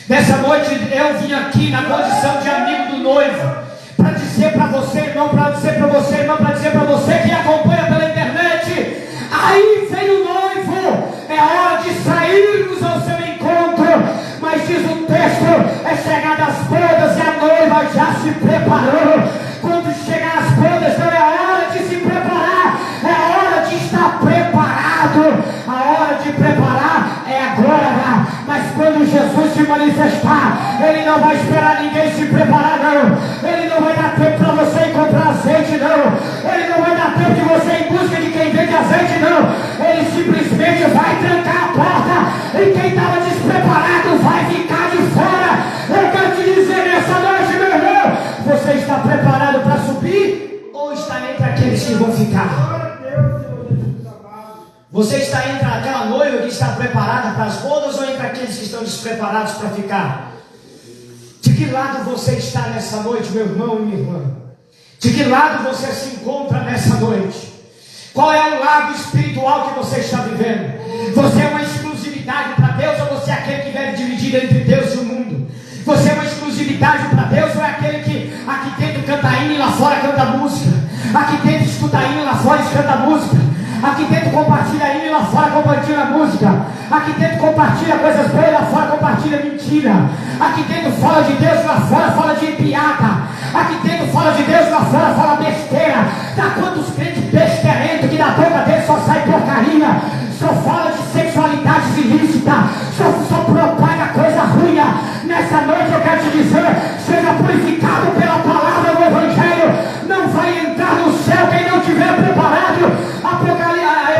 Nessa noite eu vim aqui na condição de amigo do noivo para dizer para você, irmão, para dizer para você, irmão, para dizer para você que acompanha pela internet: aí vem o noivo, é hora de sairmos ao seu encontro. Mas diz o texto: é chegada as bodas e a noiva já se preparou. Quando chegar as bodas, não é hora de se preparar, é hora de estar preparado. A hora de preparar é agora. Mas quando Jesus se manifestar, Ele não vai esperar ninguém se preparar, não. Ele não vai dar tempo para você encontrar azeite, não. Ele não vai dar tempo de você ir em busca de quem vende azeite, não. Ele simplesmente vai trancar a porta e quem estava despreparado vai ficar de fora. Eu quero te dizer nessa noite, meu irmão: você está preparado para subir ou está entre aqueles que vão ficar? Você está entre aquela noiva que está preparada para as bodas ou entre aqueles que estão despreparados para ficar? De que lado você está nessa noite, meu irmão e minha irmã? De que lado você se encontra nessa noite? Qual é o lado espiritual que você está vivendo? Você é uma exclusividade para Deus ou você é aquele que deve dividir entre Deus e o mundo? Você é uma exclusividade para Deus ou é aquele que aqui dentro canta hino e lá fora canta música? Aqui dentro escuta hino e lá fora canta música? Aqui dentro compartilha hino e lá fora compartilha música? Aqui dentro compartilha coisas boas e lá fora compartilha mentira? Aqui dentro fala de Deus e lá fora fala de piada? Aqui dentro fala de Deus e lá fora fala besteira? Dá quantos crentes besteirentos que da boca dele só sai porcaria? Só fala de sexualidade ilícita, só propaga coisa ruim. Nessa noite eu quero te dizer: seja purificado pela palavra do Evangelho. Não vai entrar no céu quem não tiver preparado.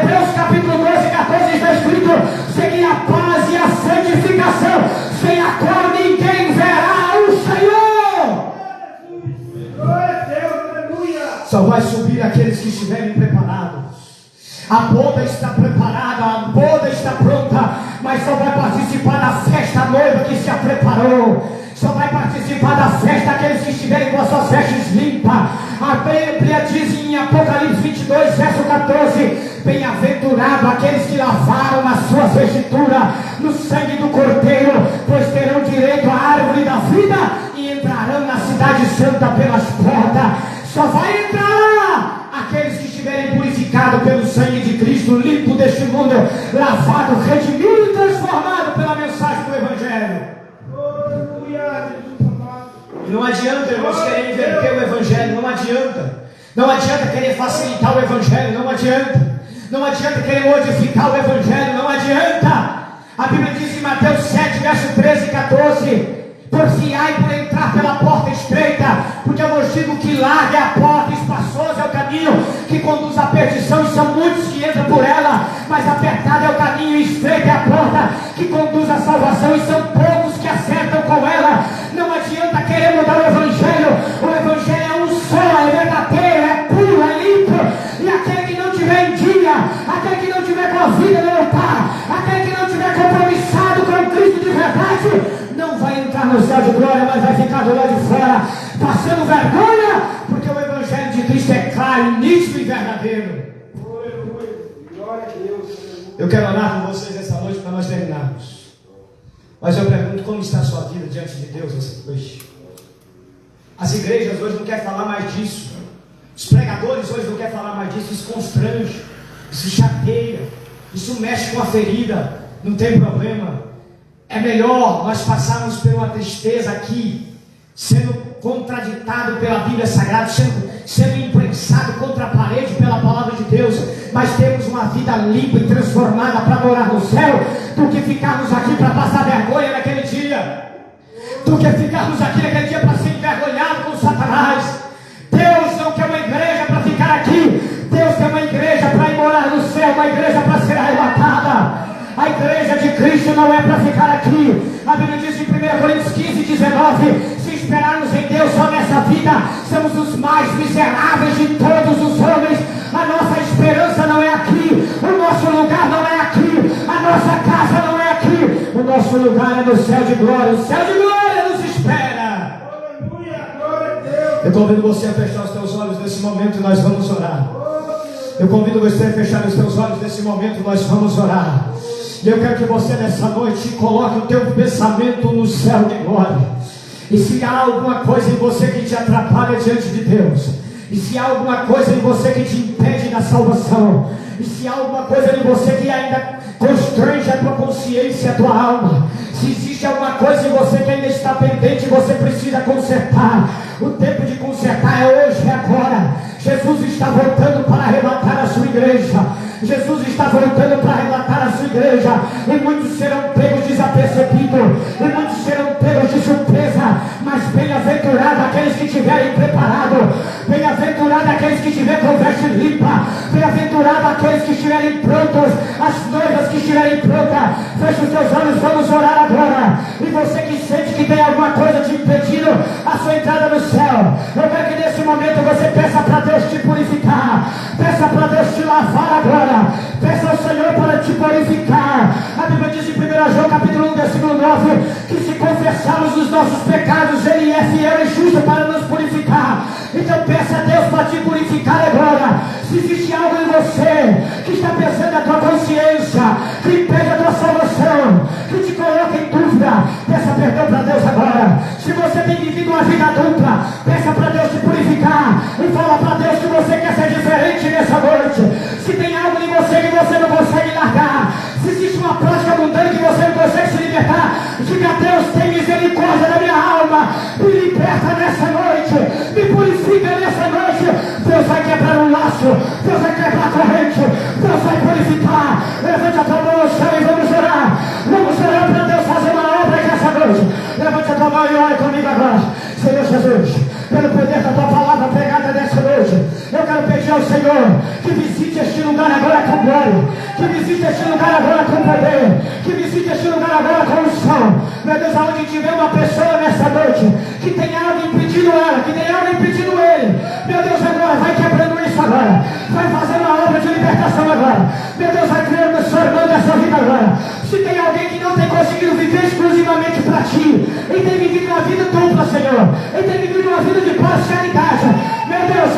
Hebreus capítulo 12, 14 está escrito: seguir a paz e a santificação, sem a qual ninguém verá o Senhor. Só vai subir aqueles que estiverem preparados. A boda está preparada, a boda está pronta, mas só vai participar da festa a noiva que se preparou. Só vai participar da festa aqueles que estiverem com as suas vestes limpas. A Bíblia diz em Apocalipse 22, verso 14: bem-aventurado aqueles que lavaram as suas vestiduras no sangue do Cordeiro, pois terão direito à árvore da vida e entrarão na cidade santa pelas portas. Só vai entrar aqueles que estiverem purificados pelo sangue de Cristo, limpo deste mundo, lavado, redimido e transformado pela mensagem do Evangelho. E não adianta, irmãos, querer inverter o Evangelho, não adianta. Não adianta querer facilitar o Evangelho, não adianta. Não adianta querer modificar o Evangelho, não adianta. A Bíblia diz em Mateus 7, verso 13 e 14: porfiai por entrar pela porta estreita, porque eu vos digo que larga é a porta, espaçoso é o caminho que conduz à perdição, e são muitos que entram por ela, mas apertado é o caminho e estreita é a porta que conduz à salvação, e são poucos que acertam com ela. Não adianta querer mudar o Evangelho é um só, é verdadeiro, é puro, é limpo, e aquele que não tiver em dia, aquele que não tiver com a vida no altar, aquele que não tiver compromissado com Cristo de verdade, não vai entrar no céu de glória, mas vai ficar do lado de fora, passando vergonha, porque o Evangelho de Cristo é claro, nítido e verdadeiro. Glória a Deus. Eu quero orar com vocês essa noite para nós terminarmos. Mas eu pergunto, como está a sua vida diante de Deus essa noite? As igrejas hoje não querem falar mais disso. Os pregadores hoje não querem falar mais disso. Isso constrange, isso chateia, isso mexe com a ferida. Não tem problema. É melhor nós passarmos por uma tristeza aqui, sendo contraditado pela Bíblia Sagrada, sendo imprensado contra a parede pela palavra de Deus, mas termos uma vida limpa e transformada para morar no céu, do que ficarmos aqui para passar vergonha naquele dia, do que ficarmos aqui naquele dia para ser envergonhado com Satanás. Deus não quer uma igreja para ficar aqui, Deus quer uma igreja para ir morar no céu, uma igreja para ser arrebatada. A igreja de Cristo não é para ficar aqui. A Bíblia diz em 1 Coríntios 15, 19: se esperarmos em Deus só nessa vida, somos os mais miseráveis de todos os homens. A nossa esperança não é aqui, o nosso lugar não é aqui, a nossa casa não é aqui, o nosso lugar é no céu de glória. O céu de glória nos espera. Eu convido você a fechar os teus olhos nesse momento e nós vamos orar. Eu convido você a fechar os teus olhos nesse momento e nós vamos orar. E eu quero que você nessa noite coloque o teu pensamento no céu de glória. E se há alguma coisa em você que te atrapalha diante de Deus, e se há alguma coisa em você que te impede da salvação, e se há alguma coisa em você que ainda constrange a tua consciência, a tua alma, se existe alguma coisa em você que ainda está pendente e você precisa consertar, o tempo de consertar é hoje, é agora. Jesus está voltando para arrebatar a sua igreja. Jesus está voltando para arrebatar a sua igreja, e muitos serão pegos desapercebidos, e muitos serão pegos de surpresa, mas bem-aventurado aqueles que estiverem preparados, bem-aventurado aqueles que estiverem com veste limpa, bem-aventurado aqueles que estiverem prontos, as noivas que estiverem prontas. Feche os teus olhos, vamos orar agora. E você que sente que tem alguma coisa te impedindo a sua entrada no céu, eu quero que nesse momento você peça para Deus te purificar, peça para Deus te lavar agora. Peça ao Senhor para te purificar. A Bíblia diz em 1 João capítulo 1, versículo 9, que se confessarmos os nossos pecados, Ele é fiel e justo para nos purificar. Então peça a Deus para te purificar agora. Se existe algo em você que está pesando a tua consciência, que impede a tua salvação, que te coloca em dúvida, peça perdão para Deus agora. Se você tem vivido uma vida dupla, peça para Deus te purificar e fala para Deus que você quer ser diferente nessa noite. Se tem algo em você que você não consegue largar, se existe uma prática mundana que você não consegue se libertar, diga a Deus: tem misericórdia da minha alma, me liberta nessa noite, me purifica nessa noite. Deus vai quebrar um laço, Deus vai quebrar a corrente, Deus vai purificar. Levante a tua mão ao céu e vamos orar para Deus fazer uma obra aqui essa noite. Levante a tua mão e ore comigo agora. Senhor Jesus, pelo poder da tua palavra pregada nessa noite, eu quero pedir ao Senhor que visite este lugar agora com glória, que visite este lugar agora com poder, que visite este lugar agora com unção. Meu Deus, aonde tiver uma pessoa nessa noite que tem algo impedindo ela, que tem algo impedindo ele, meu Deus, agora vai quebrando isso agora, vai fazendo uma obra de libertação agora. Meu Deus, vai criando transformando essa vida agora. Se tem alguém que não tem conseguido viver exclusivamente para ti, e tem vivido uma vida dupla, Senhor, e tem vivido uma vida de parcialidade, meu Deus,